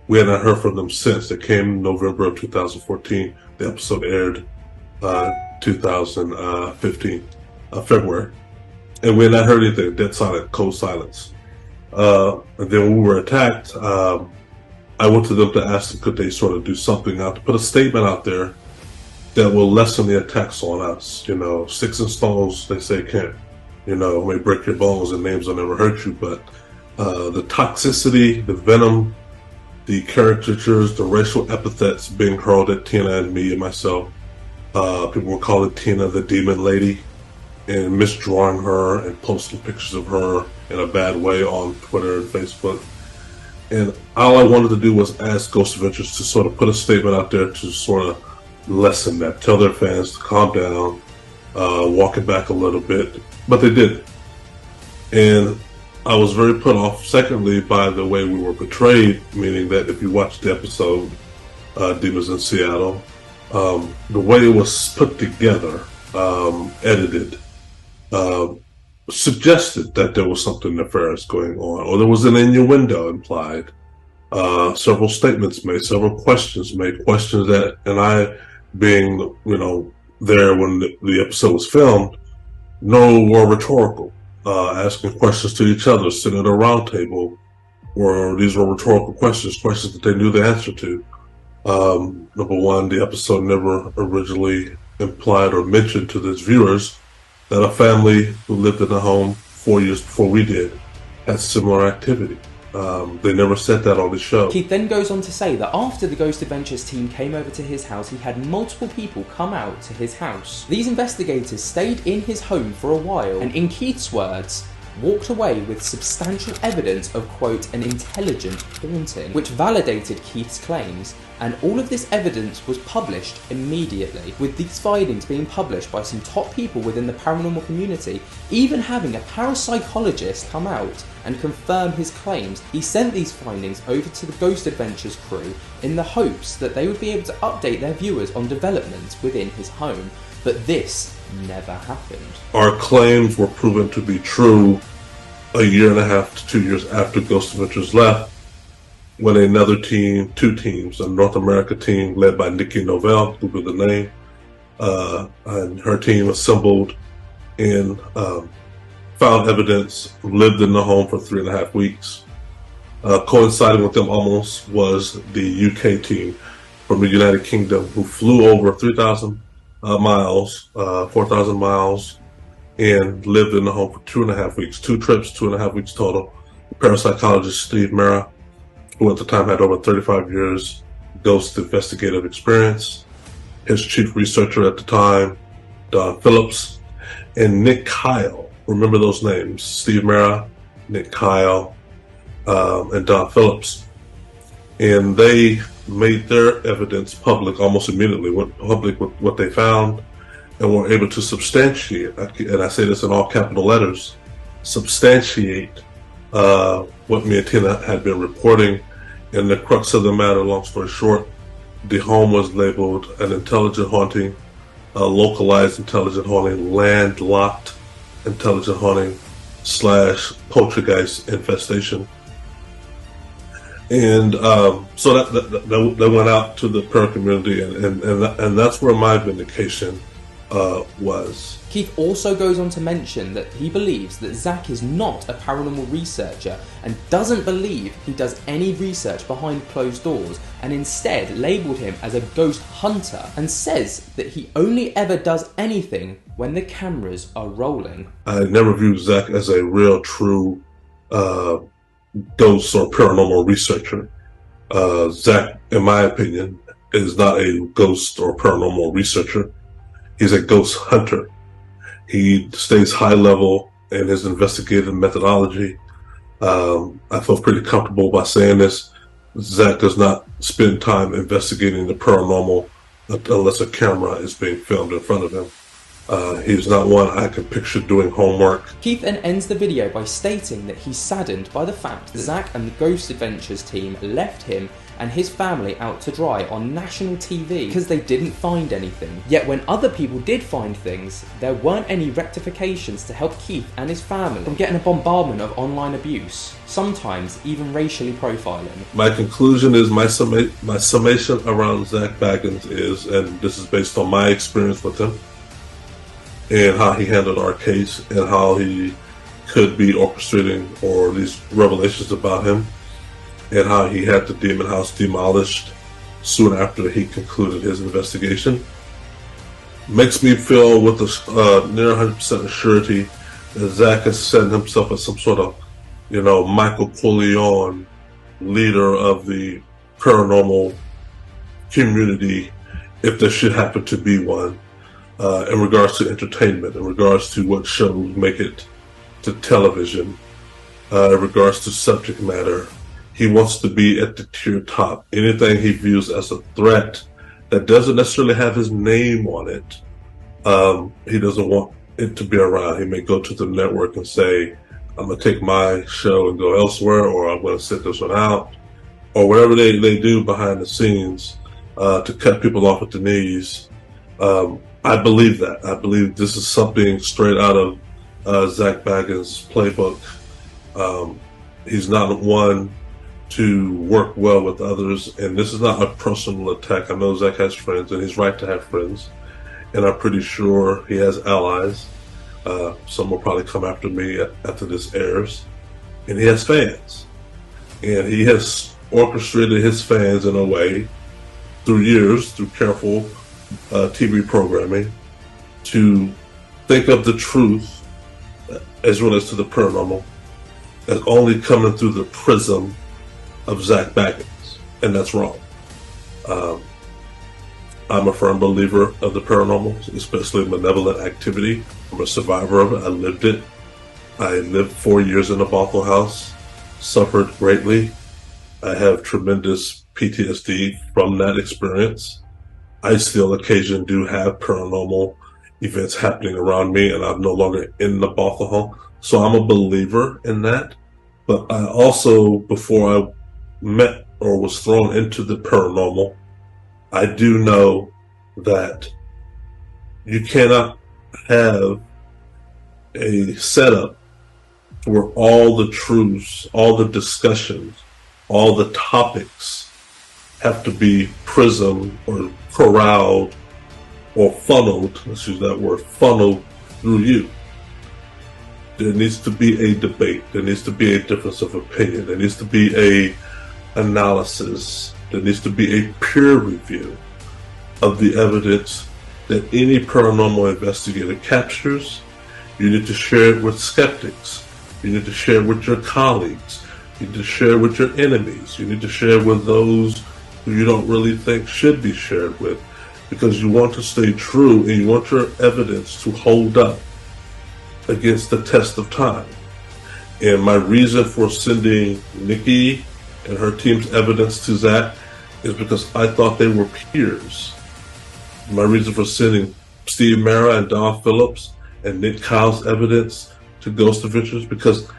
We had not heard from them since. It came November of 2014. The episode aired 2015, February. And we had not heard anything. Dead silent, cold silence. And then when we were attacked, I went to them to ask them could they sort of do something out, to put a statement out there that will lessen the attacks on us. You know, sticks and stones, they say, can't, may break your bones and names will never hurt you. But the toxicity, the venom, the caricatures, the racial epithets being hurled at Tina and me and myself. People were calling Tina the demon lady and misdrawing her and posting pictures of her in a bad way on Twitter and Facebook. And all I wanted to do was ask Ghost Adventures to sort of put a statement out there to sort of lessen that, tell their fans to calm down, walk it back a little bit, but they didn't. And I was very put off, secondly, by the way we were portrayed, meaning that if you watch the episode, Demons in Seattle, the way it was put together, edited, suggested that there was something nefarious going on, or there was an innuendo implied. Several statements made, several questions made, questions that, and I being, there when the episode was filmed, no were rhetorical, asking questions to each other, sitting at a round table, or these were rhetorical questions that they knew the answer to. Number one, the episode never originally implied or mentioned to its viewers that a family who lived in the home 4 years before we did had similar activity. They never said that on the show. Keith then goes on to say that after the Ghost Adventures team came over to his house, he had multiple people come out to his house. These investigators stayed in his home for a while, and in Keith's words, walked away with substantial evidence of, quote, an intelligent haunting, which validated Keith's claims, and all of this evidence was published immediately, with these findings being published by some top people within the paranormal community, even having a parapsychologist come out and confirm his claims. He sent these findings over to the Ghost Adventures crew in the hopes that they would be able to update their viewers on developments within his home, but this never happened. Our claims were proven to be true a year and a half to 2 years after Ghost Adventures left, when another team, two teams, a North America team led by Nikki Novell, who was the name, and her team assembled and found evidence, lived in the home for 3.5 weeks. Coinciding with them almost was the UK team from the United Kingdom, who flew over 3,000 miles, 4,000 miles, and lived in the home for 2.5 weeks. 2 trips, 2.5 weeks total. Parapsychologist Steve Mera, who at the time had over 35 years ghost investigative experience. His chief researcher at the time, Don Phillips, and Nick Kyle. Remember those names: Steve Mera, Nick Kyle, and Don Phillips. And they made their evidence public almost immediately, went public with what they found, and were able to substantiate, and I say this in all capital letters, substantiate what me and Tina had been reporting. And the crux of the matter, long story short, the home was labeled an intelligent haunting, localized intelligent haunting, landlocked intelligent haunting / poltergeist infestation. And so that went out to the prayer community, and that's where my vindication was. Keith also goes on to mention that he believes that Zak is not a paranormal researcher and doesn't believe he does any research behind closed doors, and instead labelled him as a ghost hunter, and says that he only ever does anything when the cameras are rolling. I never viewed Zak as a real, true ghost or paranormal researcher. Zak, in my opinion, is not a ghost or paranormal researcher. He's a ghost hunter. He stays high level in his investigative methodology. I feel pretty comfortable by saying this. Zak does not spend time investigating the paranormal unless a camera is being filmed in front of him. He's not one I can picture doing homework. Keith then ends the video by stating that he's saddened by the fact that Zak and the Ghost Adventures team left him and his family out to dry on national TV because they didn't find anything. Yet when other people did find things, there weren't any rectifications to help Keith and his family from getting a bombardment of online abuse, sometimes even racially profiling. My conclusion is, my summation around Zak Bagans is, and this is based on my experience with him, and how he handled our case, and how he could be orchestrating or these revelations about him, and how he had the Demon House demolished soon after he concluded his investigation, makes me feel with a near 100% surety that Zak has set himself as some sort of, Michael Corleone leader of the paranormal community, if there should happen to be one, in regards to entertainment, in regards to what shows make it to television, in regards to subject matter. He wants to be at the tier top. Anything he views as a threat that doesn't necessarily have his name on it, he doesn't want it to be around. He may go to the network and say, I'm going to take my show and go elsewhere, or I'm going to sit this one out, or whatever they do behind the scenes to cut people off at the knees. I believe that. I believe this is something straight out of Zak Bagans' playbook. He's not one to work well with others. And this is not a personal attack. I know Zach has friends, and he's right to have friends. And I'm pretty sure he has allies. Some will probably come after me after this airs. And he has fans. And he has orchestrated his fans in a way, through years, through careful TV programming, to think of the truth as relates to the paranormal as only coming through the prism of Zak Bagans, and that's wrong. I'm a firm believer of the paranormal, especially malevolent activity. I'm a survivor of it. I lived it. I lived 4 years in a Bothell house, suffered greatly. I have tremendous PTSD from that experience. I still occasionally do have paranormal events happening around me, and I'm no longer in the Bothell home. So I'm a believer in that. But I also, before I met or was thrown into the paranormal, I do know that you cannot have a setup where all the truths, all the discussions, all the topics have to be prismed or corralled or funneled, let's use that word, funneled through you. There needs to be a debate. There needs to be a difference of opinion. There needs to be a analysis. There needs to be a peer review of the evidence that any paranormal investigator captures. You need to share it with skeptics. You need to share it with your colleagues. You need to share it with your enemies. You need to share it with those who you don't really think should be shared with, because you want to stay true and you want your evidence to hold up against the test of time. And my reason for sending Nikki and her team's evidence to Zach is because I thought they were peers. My reason for sending Steve Mara and Don Phillips and Nick Kyle's evidence to Ghost Adventures because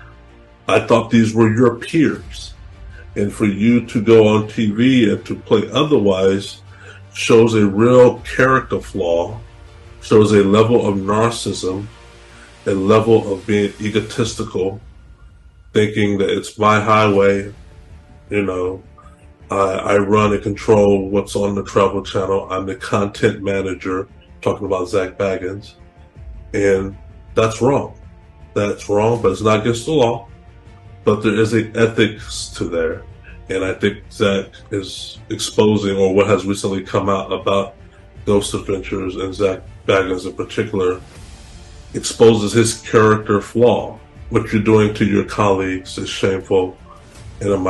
I thought these were your peers. And for you to go on TV and to play otherwise shows a real character flaw, shows a level of narcissism, a level of being egotistical, thinking that it's my highway, you know, I run and control what's on the Travel Channel. I'm the content manager, talking about Zak Bagans. And that's wrong. That's wrong, but it's not against the law. But there is an ethics to there. And I think Zach is exposing, or what has recently come out about Ghost Adventures and Zak Bagans in particular, exposes his character flaw. What you're doing to your colleagues is shameful, and in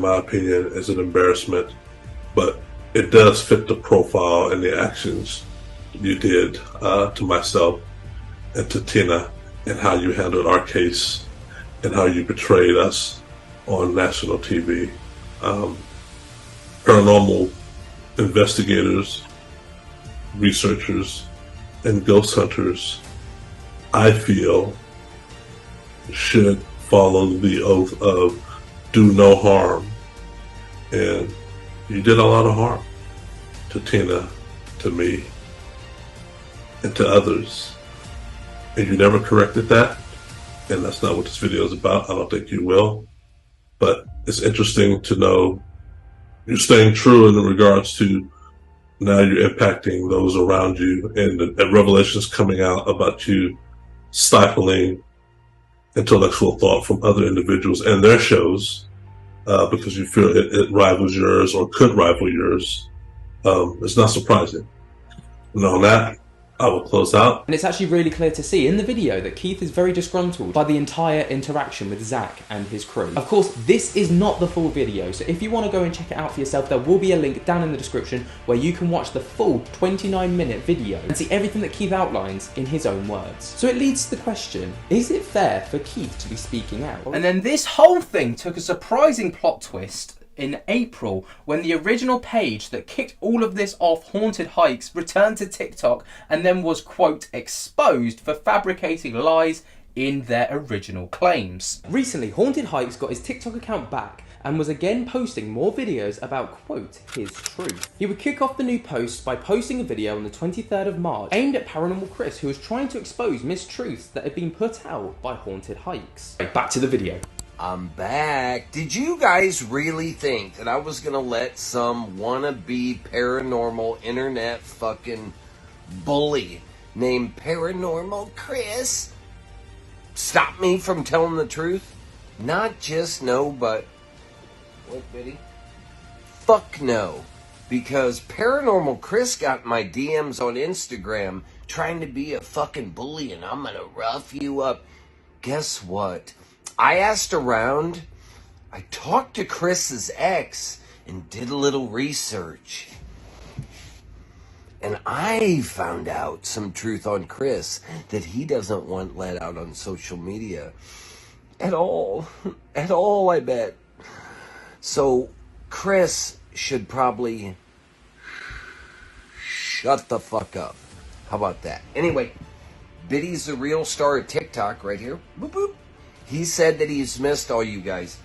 my opinion, is an embarrassment. But it does fit the profile and the actions you did to myself and to Tina, and how you handled our case and how you betrayed us on national TV. Paranormal investigators, researchers, and ghost hunters, I feel, should follow the oath of do no harm. And you did a lot of harm to Tina, to me, and to others. And you never corrected that. And that's not what this video is about. I don't think you will. But it's interesting to know you're staying true in regards to now you're impacting those around you, and revelations coming out about you stifling intellectual thought from other individuals and their shows because you feel it rivals yours or could rival yours. It's not surprising. And on that, I will close out. And it's actually really clear to see in the video that Keith is very disgruntled by the entire interaction with Zach and his crew. Of course, this is not the full video, so if you want to go and check it out for yourself, there will be a link down in the description where you can watch the full 29-minute video and see everything that Keith outlines in his own words. So it leads to the question, is it fair for Keith to be speaking out? And then this whole thing took a surprising plot twist in April, when the original page that kicked all of this off, Haunted Hikes, returned to TikTok and then was, quote, exposed for fabricating lies in their original claims. Recently, Haunted Hikes got his TikTok account back and was again posting more videos about, quote, his truth. He would kick off the new posts by posting a video on the 23rd of March aimed at Paranormal Chris, who was trying to expose mistruths that had been put out by Haunted Hikes. Back to the video. I'm back. Did you guys really think that I was gonna let some wannabe paranormal internet fucking bully named Paranormal Chris stop me from telling the truth? Not just no, but... What, Biddy? Fuck no. Because Paranormal Chris got my DMs on Instagram trying to be a fucking bully and I'm gonna rough you up. Guess what? I asked around, I talked to Chris's ex and did a little research. And I found out some truth on Chris that he doesn't want let out on social media. At all. At all, I bet. So, Chris should probably shut the fuck up. How about that? Anyway, Biddy's the real star of TikTok right here. Boop, boop. He said that he's missed all you guys.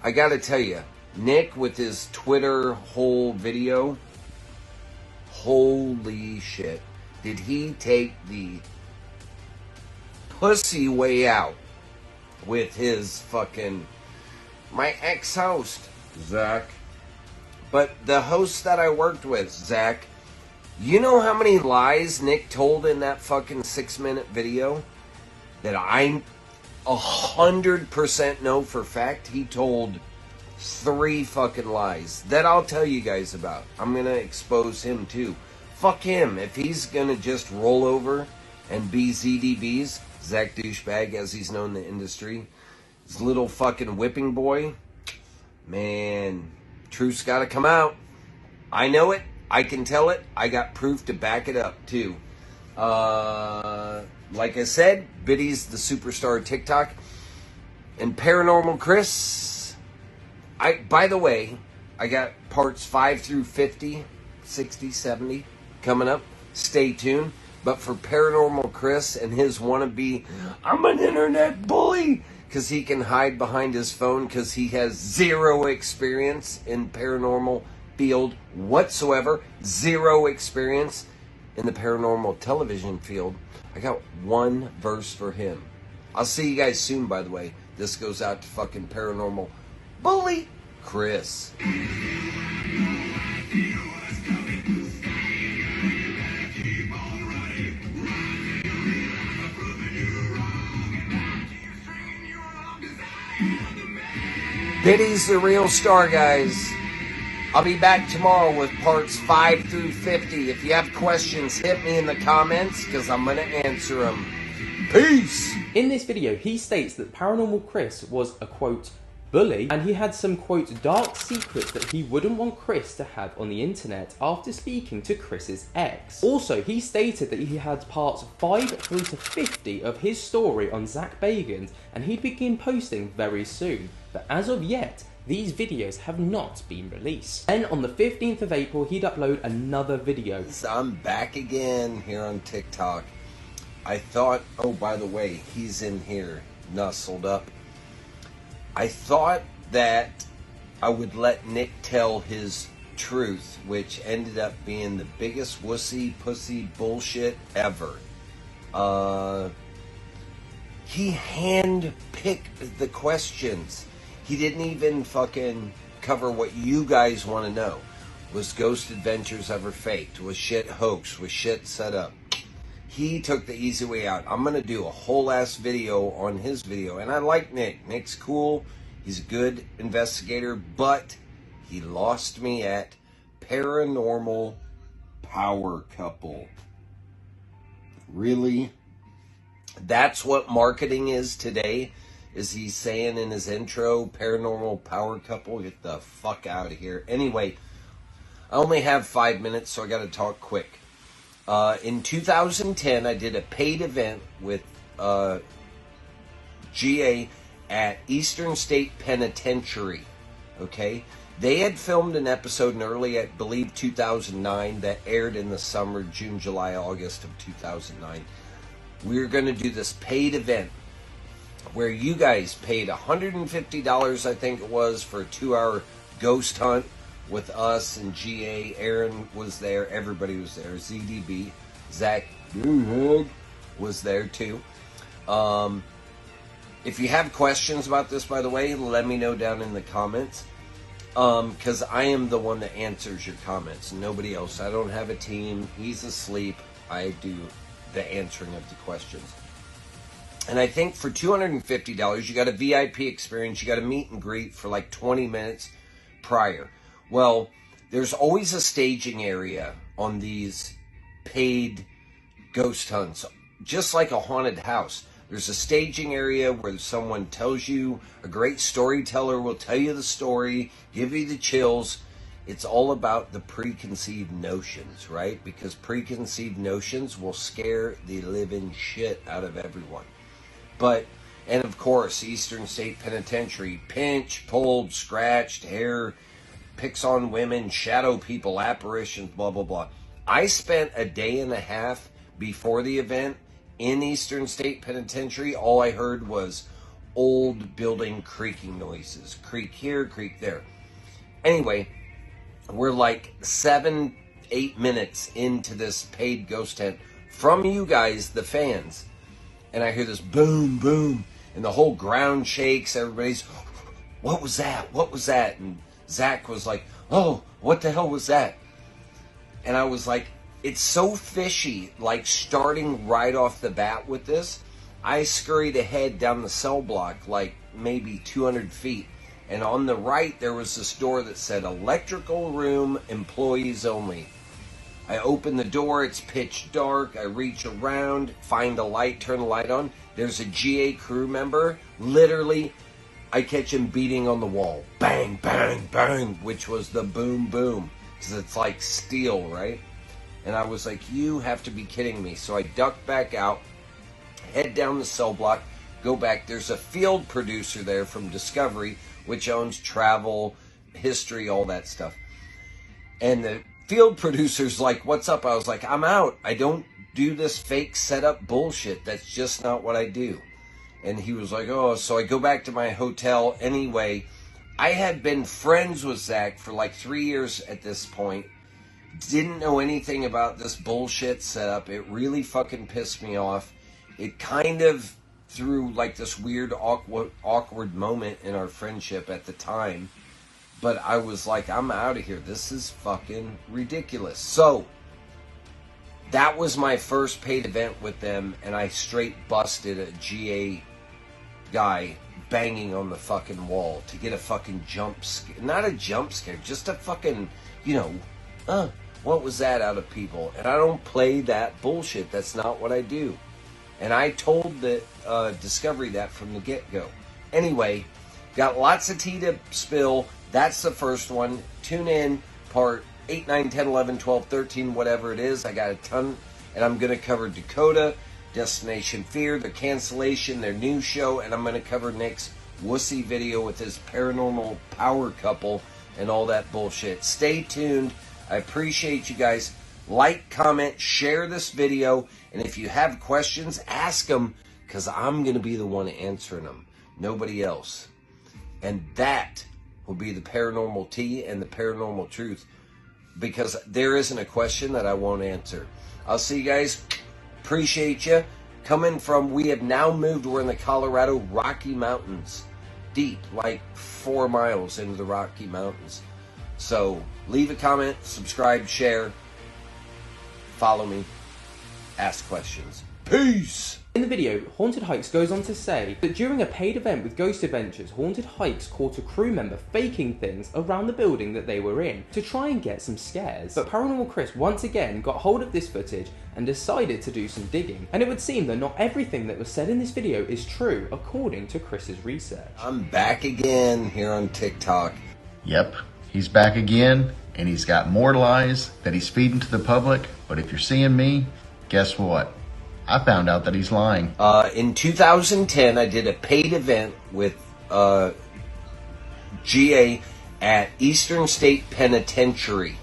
I gotta tell you, Nick with his Twitter whole video, holy shit. Did he take the pussy way out with his fucking, my ex-host, Zach. But the host that I worked with, Zach, you know how many lies Nick told in that fucking 6-minute video? That I'm 100% know for fact he told 3 fucking lies that I'll tell you guys about. I'm gonna expose him too. Fuck him. If he's gonna just roll over and be ZDB's, Zach Douchebag as he's known in the industry, his little fucking whipping boy, man, truth's gotta come out. I know it. I can tell it. I got proof to back it up too. Like I said, Biddy's the superstar of TikTok. And Paranormal Chris, by the way, I got parts 5 through 50, 60, 70 coming up. Stay tuned. But for Paranormal Chris and his wannabe, I'm an internet bully, because he can hide behind his phone because he has 0 experience in paranormal field whatsoever. 0 experience in the paranormal television field. I got 1 verse for him. I'll see you guys soon, by the way. This goes out to fucking Paranormal Bully Chris. Biddy's the real star, guys. I'll be back tomorrow with parts 5 through 50. If you have questions, hit me in the comments, because I'm going to answer them. Peace! In this video, he states that Paranormal Chris was a, quote, bully, and he had some, quote, dark secrets that he wouldn't want Chris to have on the internet after speaking to Chris's ex. Also, he stated that he had parts 5 through to 50 of his story on Zak Bagans, and he'd begin posting very soon. But as of yet, these videos have not been released. Then on the 15th of April, he'd upload another video. I'm back again here on TikTok. I thought, oh, by the way, he's in here, nuzzled up. I thought that I would let Nick tell his truth, which ended up being the biggest wussy pussy bullshit ever. He hand-picked the questions. He didn't even fucking cover what you guys want to know. Was Ghost Adventures ever faked? Was shit hoax? Was shit set up? He took the easy way out. I'm going to do a whole ass video on his video. And I like Nick. Nick's cool. He's a good investigator. But he lost me at Paranormal Power Couple. Really? That's what marketing is today? Is he saying in his intro, Paranormal Power Couple? Get the fuck out of here. Anyway, I only have 5 minutes, so I got to talk quick. In 2010, I did a paid event with GA at Eastern State Penitentiary. Okay? They had filmed an episode in early, I believe, 2009 that aired in the summer, June, July, August of 2009. We were going to do this paid event where you guys paid $150, I think it was, for a 2-hour ghost hunt with us and GA. Aaron was there. Everybody was there. ZDB. Zach was there too. If you have questions about this, by the way, let me know down in the comments. Because I am the one that answers your comments, nobody else. I don't have a team. He's asleep. I do the answering of the questions. And I think for $250, you got a VIP experience. You got a meet and greet for like 20 minutes prior. Well, there's always a staging area on these paid ghost hunts, just like a haunted house. There's a staging area where someone tells you, a great storyteller will tell you the story, give you the chills. It's all about the preconceived notions, right? Because preconceived notions will scare the living shit out of everyone. But, and of course, Eastern State Penitentiary, pinch, pulled, scratched, hair, picks on women, shadow people, apparitions, blah, blah, blah. I spent a day and a half before the event in Eastern State Penitentiary. All I heard was old building creaking noises. Creak here, creak there. Anyway, we're like 7-8 minutes into this paid ghost tent from you guys, the fans. And I hear this boom, boom, and the whole ground shakes. Everybody's, what was that? What was that? And Zach was like, oh, what the hell was that? And I was like, it's so fishy, like starting right off the bat with this. I scurried ahead down the cell block, like maybe 200 feet. And on the right, there was this door that said electrical room, employees only. I open the door, it's pitch dark. I reach around, find a light, turn the light on. There's a GA crew member. Literally, I catch him beating on the wall. Bang, bang, bang, which was the boom, boom. Because it's like steel, right? And I was like, you have to be kidding me. So I duck back out, head down the cell block, go back. There's a field producer there from Discovery, which owns travel, history, all that stuff. And the field producer's like, what's up? I was like, I'm out. I don't do this fake setup bullshit. That's just not what I do. And he was like, oh, so I go back to my hotel. Anyway, I had been friends with Zach for like 3 years at this point. Didn't know anything about this bullshit setup. It really fucking pissed me off. It kind of threw like this weird awkward moment in our friendship at the time. But I was like, I'm out of here. This is fucking ridiculous. So, that was my first paid event with them, and I straight busted a GA guy banging on the fucking wall to get a fucking jump scare. Not a jump scare, just a fucking, what was that out of people? And I don't play that bullshit. That's not what I do. And I told the Discovery that from the get-go. Anyway, got lots of tea to spill. That's the first one. Tune in, part 8, 9, 10, 11, 12, 13, whatever it is. I got a ton. And I'm going to cover Dakota, Destination Fear, their cancellation, their new show. And I'm going to cover Nick's wussy video with his paranormal power couple and all that bullshit. Stay tuned. I appreciate you guys. Like, comment, share this video. And if you have questions, ask them. Because I'm going to be the one answering them. Nobody else. And that will be the paranormal tea and the paranormal truth, because there isn't a question that I won't answer. I'll see you guys. Appreciate you. We have now moved, we're in the Colorado Rocky Mountains. Deep, like 4 miles into the Rocky Mountains. So, leave a comment, subscribe, share, follow me, ask questions. Peace! In the video, Haunted Hikes goes on to say that during a paid event with Ghost Adventures, Haunted Hikes caught a crew member faking things around the building that they were in to try and get some scares. But Paranormal Chris once again got hold of this footage and decided to do some digging. And it would seem that not everything that was said in this video is true, according to Chris's research. I'm back again here on TikTok. Yep, he's back again, and he's got more lies that he's feeding to the public. But if you're seeing me, guess what? I found out that he's lying. In 2010, I did a paid event with GA at Eastern State Penitentiary.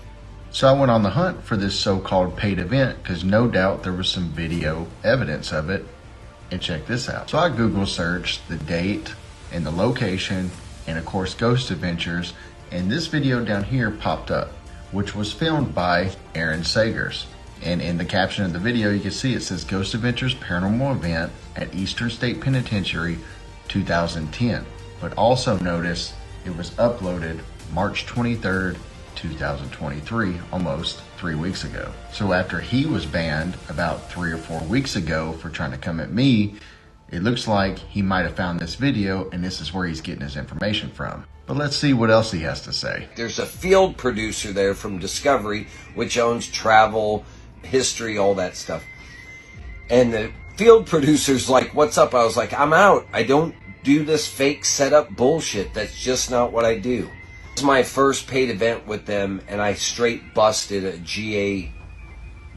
So I went on the hunt for this so-called paid event because no doubt there was some video evidence of it. And check this out. So I Google searched the date and the location and of course Ghost Adventures, and this video down here popped up, which was filmed by Aaron Sagers. And in the caption of the video, you can see it says Ghost Adventures Paranormal Event at Eastern State Penitentiary 2010. But also notice it was uploaded March 23rd, 2023, almost 3 weeks ago. So after he was banned about 3 or 4 weeks ago for trying to come at me, it looks like he might have found this video and this is where he's getting his information from. But let's see what else he has to say. There's a field producer there from Discovery, which owns travel, history, all that stuff. And the field producer's like, what's up? I was like, I'm out. I don't do this fake setup bullshit. That's just not what I do. It's my first paid event with them, and I straight busted a GA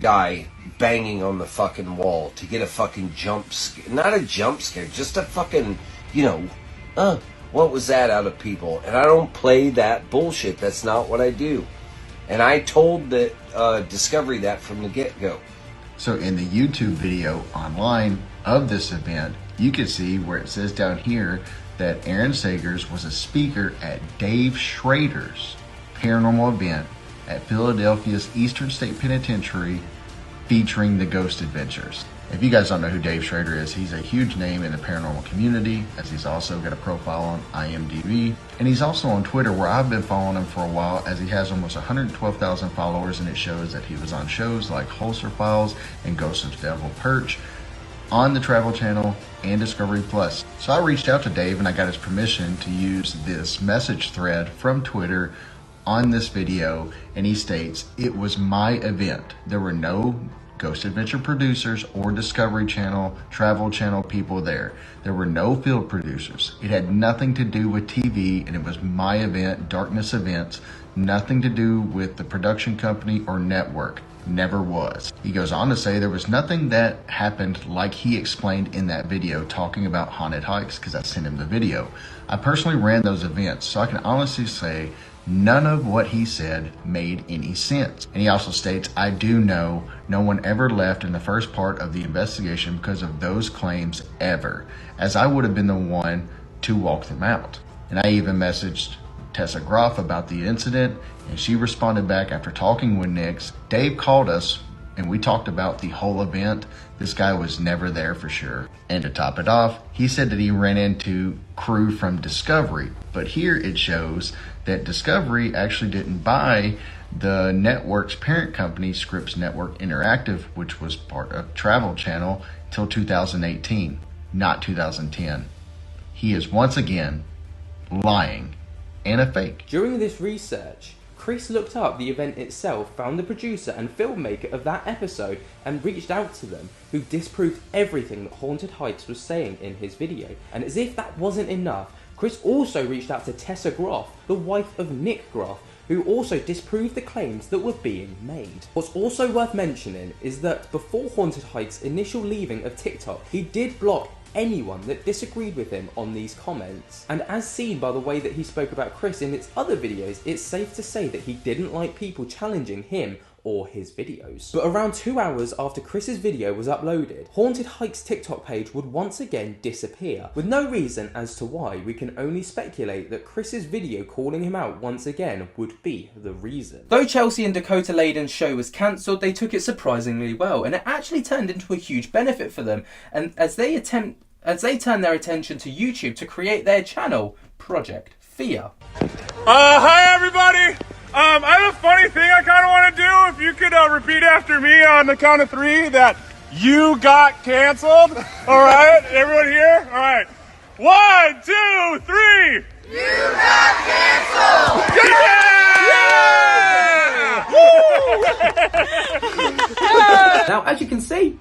guy banging on the fucking wall to get a fucking jump scare. Not a jump scare, just a fucking, what was that out of people? And I don't play that bullshit. That's not what I do. And I told the Discovery that from the get-go. So in the YouTube video online of this event, you can see where it says down here that Aaron Sagers was a speaker at Dave Schrader's paranormal event at Philadelphia's Eastern State Penitentiary featuring the Ghost Adventures. If you guys don't know who Dave Schrader is, he's a huge name in the paranormal community, as he's also got a profile on IMDb. And he's also on Twitter, where I've been following him for a while, as he has almost 112,000 followers, and it shows that he was on shows like Holster Files and Ghost of Devil Perch on the Travel Channel and Discovery Plus. So I reached out to Dave and I got his permission to use this message thread from Twitter on this video, and he states, "It was my event. There were no Ghost Adventure producers or Discovery Channel, Travel Channel people there. There were no field producers. It had nothing to do with TV, and it was my event, Darkness Events, nothing to do with the production company or network. Never was." He goes on to say there was nothing that happened like he explained in that video talking about haunted hikes, because I sent him the video. I personally ran those events, so I can honestly say none of what he said made any sense. And he also states, "I do know no one ever left in the first part of the investigation because of those claims ever, as I would have been the one to walk them out." And I even messaged Tessa Groff about the incident, and she responded back after talking with Nix. Dave called us and we talked about the whole event. This guy was never there for sure. And to top it off, he said that he ran into crew from Discovery, but here it shows that Discovery actually didn't buy the network's parent company, Scripps Network Interactive, which was part of Travel Channel, till 2018, not 2010. He is once again lying and a fake. During this research, Chris looked up the event itself, found the producer and filmmaker of that episode, and reached out to them, who disproved everything that Haunted Heights was saying in his video. And as if that wasn't enough, Chris also reached out to Tessa Groff, the wife of Nick Groff, who also disproved the claims that were being made. What's also worth mentioning is that before Haunted Heights' initial leaving of TikTok, he did block anyone that disagreed with him on these comments. And as seen by the way that he spoke about Chris in its other videos, it's safe to say that he didn't like people challenging him or his videos. But around 2 hours after Chris's video was uploaded, Haunted Heights' TikTok page would once again disappear. With no reason as to why, we can only speculate that Chris's video calling him out once again would be the reason. Though Chelsea and Dakota Layden's show was cancelled, they took it surprisingly well, and it actually turned into a huge benefit for them, and as they turn their attention to YouTube to create their channel, Project Fear. Hi everybody! I have a funny thing I kind of want to do. If you could repeat after me on the count of 3 that you got canceled. All right, everyone here? All right. 1, 2, 3. You got canceled! Yeah! Now, as you can see,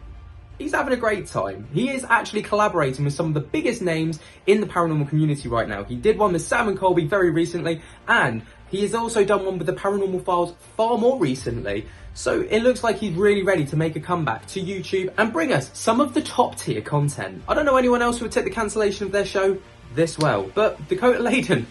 he's having a great time. He is actually collaborating with some of the biggest names in the paranormal community right now. He did one with Sam and Colby very recently, and he has also done one with the Paranormal Files far more recently. So it looks like he's really ready to make a comeback to YouTube and bring us some of the top tier content. I don't know anyone else who would take the cancellation of their show this well, but Dakota Layden,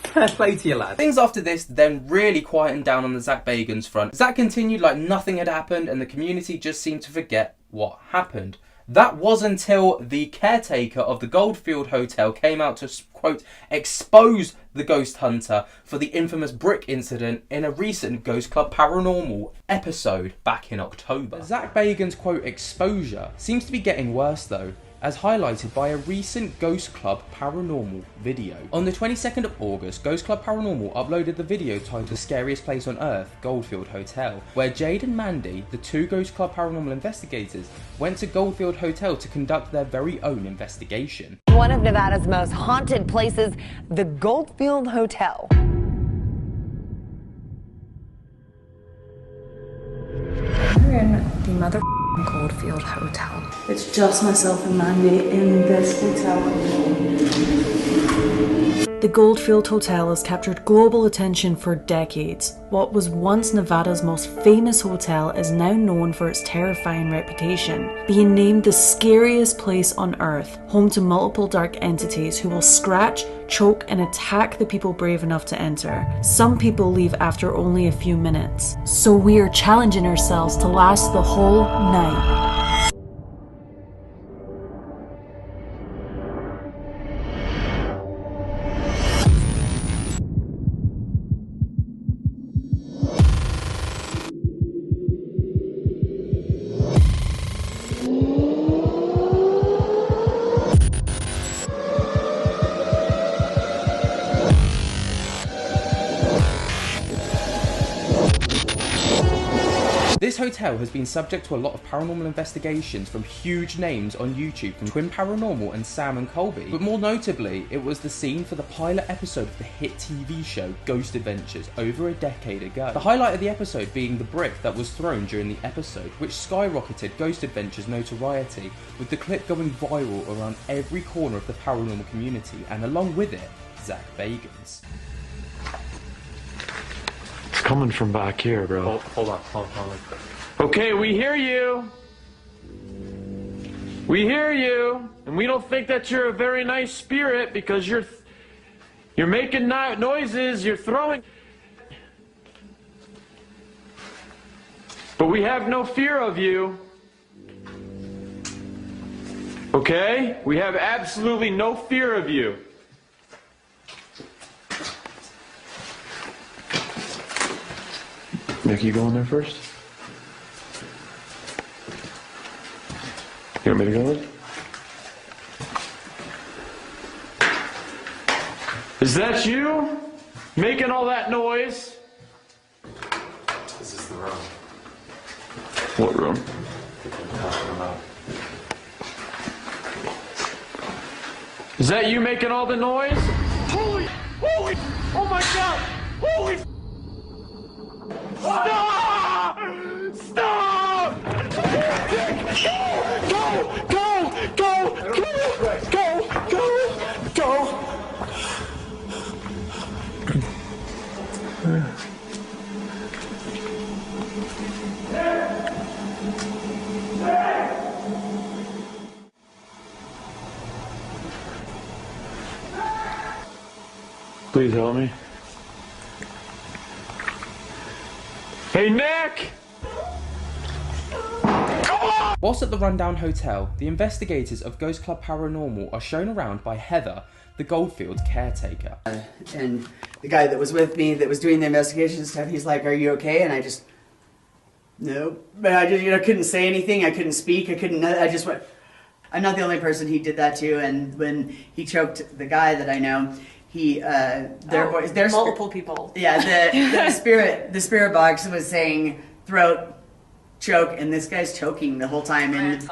fair play to you, lad. Things after this then really quietened down on the Zak Bagans front. Zak continued like nothing had happened, and the community just seemed to forget what happened. That was until the caretaker of the Goldfield Hotel came out to, quote, expose the ghost hunter for the infamous brick incident in a recent Ghost Club Paranormal episode back in October. Zak Bagans' quote exposure seems to be getting worse though. as highlighted by a recent Ghost Club Paranormal video. On the 22nd of August, Ghost Club Paranormal uploaded the video titled The Scariest Place on Earth, Goldfield Hotel, where Jade and Mandy, the two Ghost Club Paranormal investigators, went to Goldfield Hotel to conduct their very own investigation. One of Nevada's most haunted places, the Goldfield Hotel. We're in the mother Goldfield Hotel. It's just myself and Mandy in this hotel. The Goldfield Hotel has captured global attention for decades. What was once Nevada's most famous hotel is now known for its terrifying reputation, being named the scariest place on Earth, home to multiple dark entities who will scratch, choke, and attack the people brave enough to enter. Some people leave after only a few minutes. So we are challenging ourselves to last the whole night. This hotel has been subject to a lot of paranormal investigations from huge names on YouTube, from Twin Paranormal and Sam and Colby, but more notably, it was the scene for the pilot episode of the hit TV show Ghost Adventures over a decade ago. The highlight of the episode being the brick that was thrown during the episode, which skyrocketed Ghost Adventures' notoriety, with the clip going viral around every corner of the paranormal community, and along with it, Zak Bagans. It's coming from back here, bro. Hold on. Okay, we hear you. We hear you, and we don't think that you're a very nice spirit because you're making noises, you're throwing. But we have no fear of you. Okay? We have absolutely no fear of you. Nick, you go in there first? You want me to go in? Is that you? Making all that noise? This is the room. What room? Is that you making all the noise? Holy, oh my God, holy. Stop! Stop! Go! Please help me. Hey, Nick! Whilst at the rundown hotel, the investigators of Ghost Club Paranormal are shown around by Heather, the Goldfield caretaker. And the guy that was with me that was doing the investigation stuff, he's like, "Are you okay?" And I just, no. But I just, couldn't say anything. I couldn't speak. I just went, I'm not the only person he did that to. And when he choked the guy that I know, there's multiple people. Yeah, the spirit box was saying throat choke, and this guy's choking the whole time. And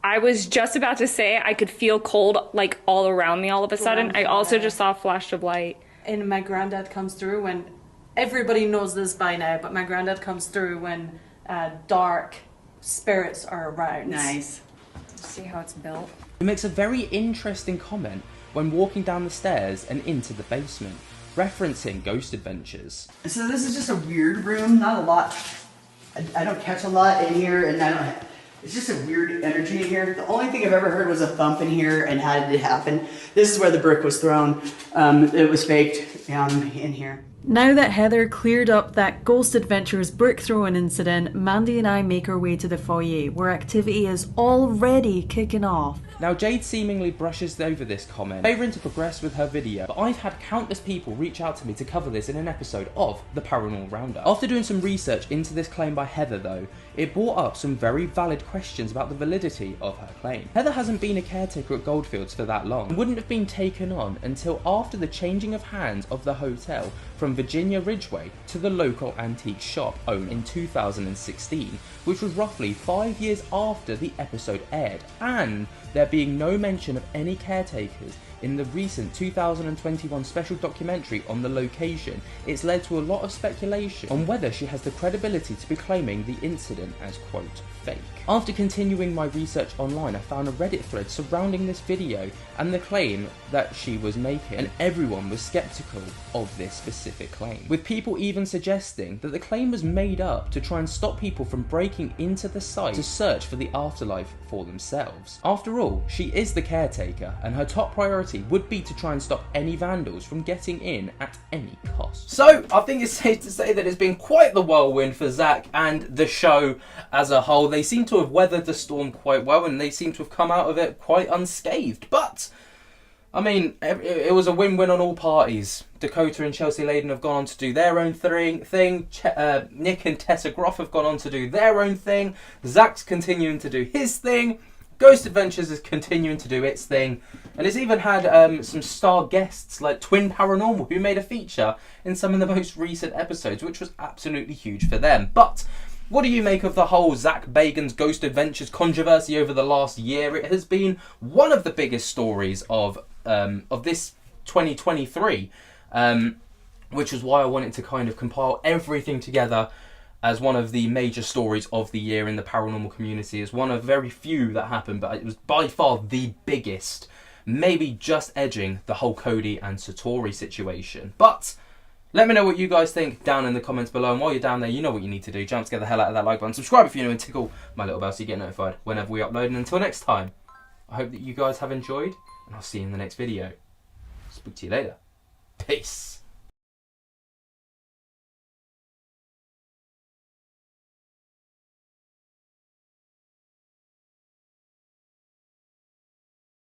I was just about to say I could feel cold like all around me all of a sudden. I also just saw a flash of light. And my granddad comes through when, everybody knows this by now, but my granddad comes through when dark spirits are around. Nice. See how it's built. He makes a very interesting comment when walking down the stairs and into the basement, referencing Ghost Adventures. So this is just a weird room, not a lot. I don't catch a lot in here, and it's just a weird energy in here. The only thing I've ever heard was a thump in here, and how did it happen? This is where the brick was thrown. It was faked in here. Now that Heather cleared up that Ghost Adventures brick throwing incident, Mandy and I make our way to the foyer, where activity is already kicking off. Now, Jade seemingly brushes over this comment, favouring to progress with her video, but I've had countless people reach out to me to cover this in an episode of the Paranormal Roundup. After doing some research into this claim by Heather though, it brought up some very valid questions about the validity of her claim. Heather hasn't been a caretaker at Goldfields for that long, and wouldn't have been taken on until after the changing of hands of the hotel from Virginia Ridgeway to the local antique shop owned in 2016, which was roughly 5 years after the episode aired, and there being no mention of any caretakers in the recent 2021 special documentary on the location. It's led to a lot of speculation on whether she has the credibility to be claiming the incident as, quote, fake. After continuing my research online, I found a Reddit thread surrounding this video and the claim that she was making, and everyone was skeptical of this specific claim, with people even suggesting that the claim was made up to try and stop people from breaking into the site to search for the afterlife for themselves. After all, she is the caretaker, and her top priority would be to try and stop any vandals from getting in at any cost. So, I think it's safe to say that it's been quite the whirlwind for Zak and the show as a whole. They seem to have weathered the storm quite well, and they seem to have come out of it quite unscathed. But, I mean, it was a win-win on all parties. Dakota and Chelsea Layden have gone on to do their own thing. Nick and Tessa Groff have gone on to do their own thing. Zak's continuing to do his thing. Ghost Adventures is continuing to do its thing. And it's even had some star guests like Twin Paranormal, who made a feature in some of the most recent episodes, which was absolutely huge for them. But what do you make of the whole Zak Bagans Ghost Adventures controversy over the last year? It has been one of the biggest stories of this 2023, which is why I wanted to kind of compile everything together as one of the major stories of the year in the paranormal community. It's one of very few that happened, but it was by far the biggest, maybe just edging the whole Cody and Satori situation. But let me know what you guys think down in the comments below, and while you're down there, you know what you need to do. Jump to get the hell out of that like button, subscribe if you're new, and tickle my little bell so you get notified whenever we upload. And until next time, I hope that you guys have enjoyed, and I'll see you in the next video. Speak to you later. Peace.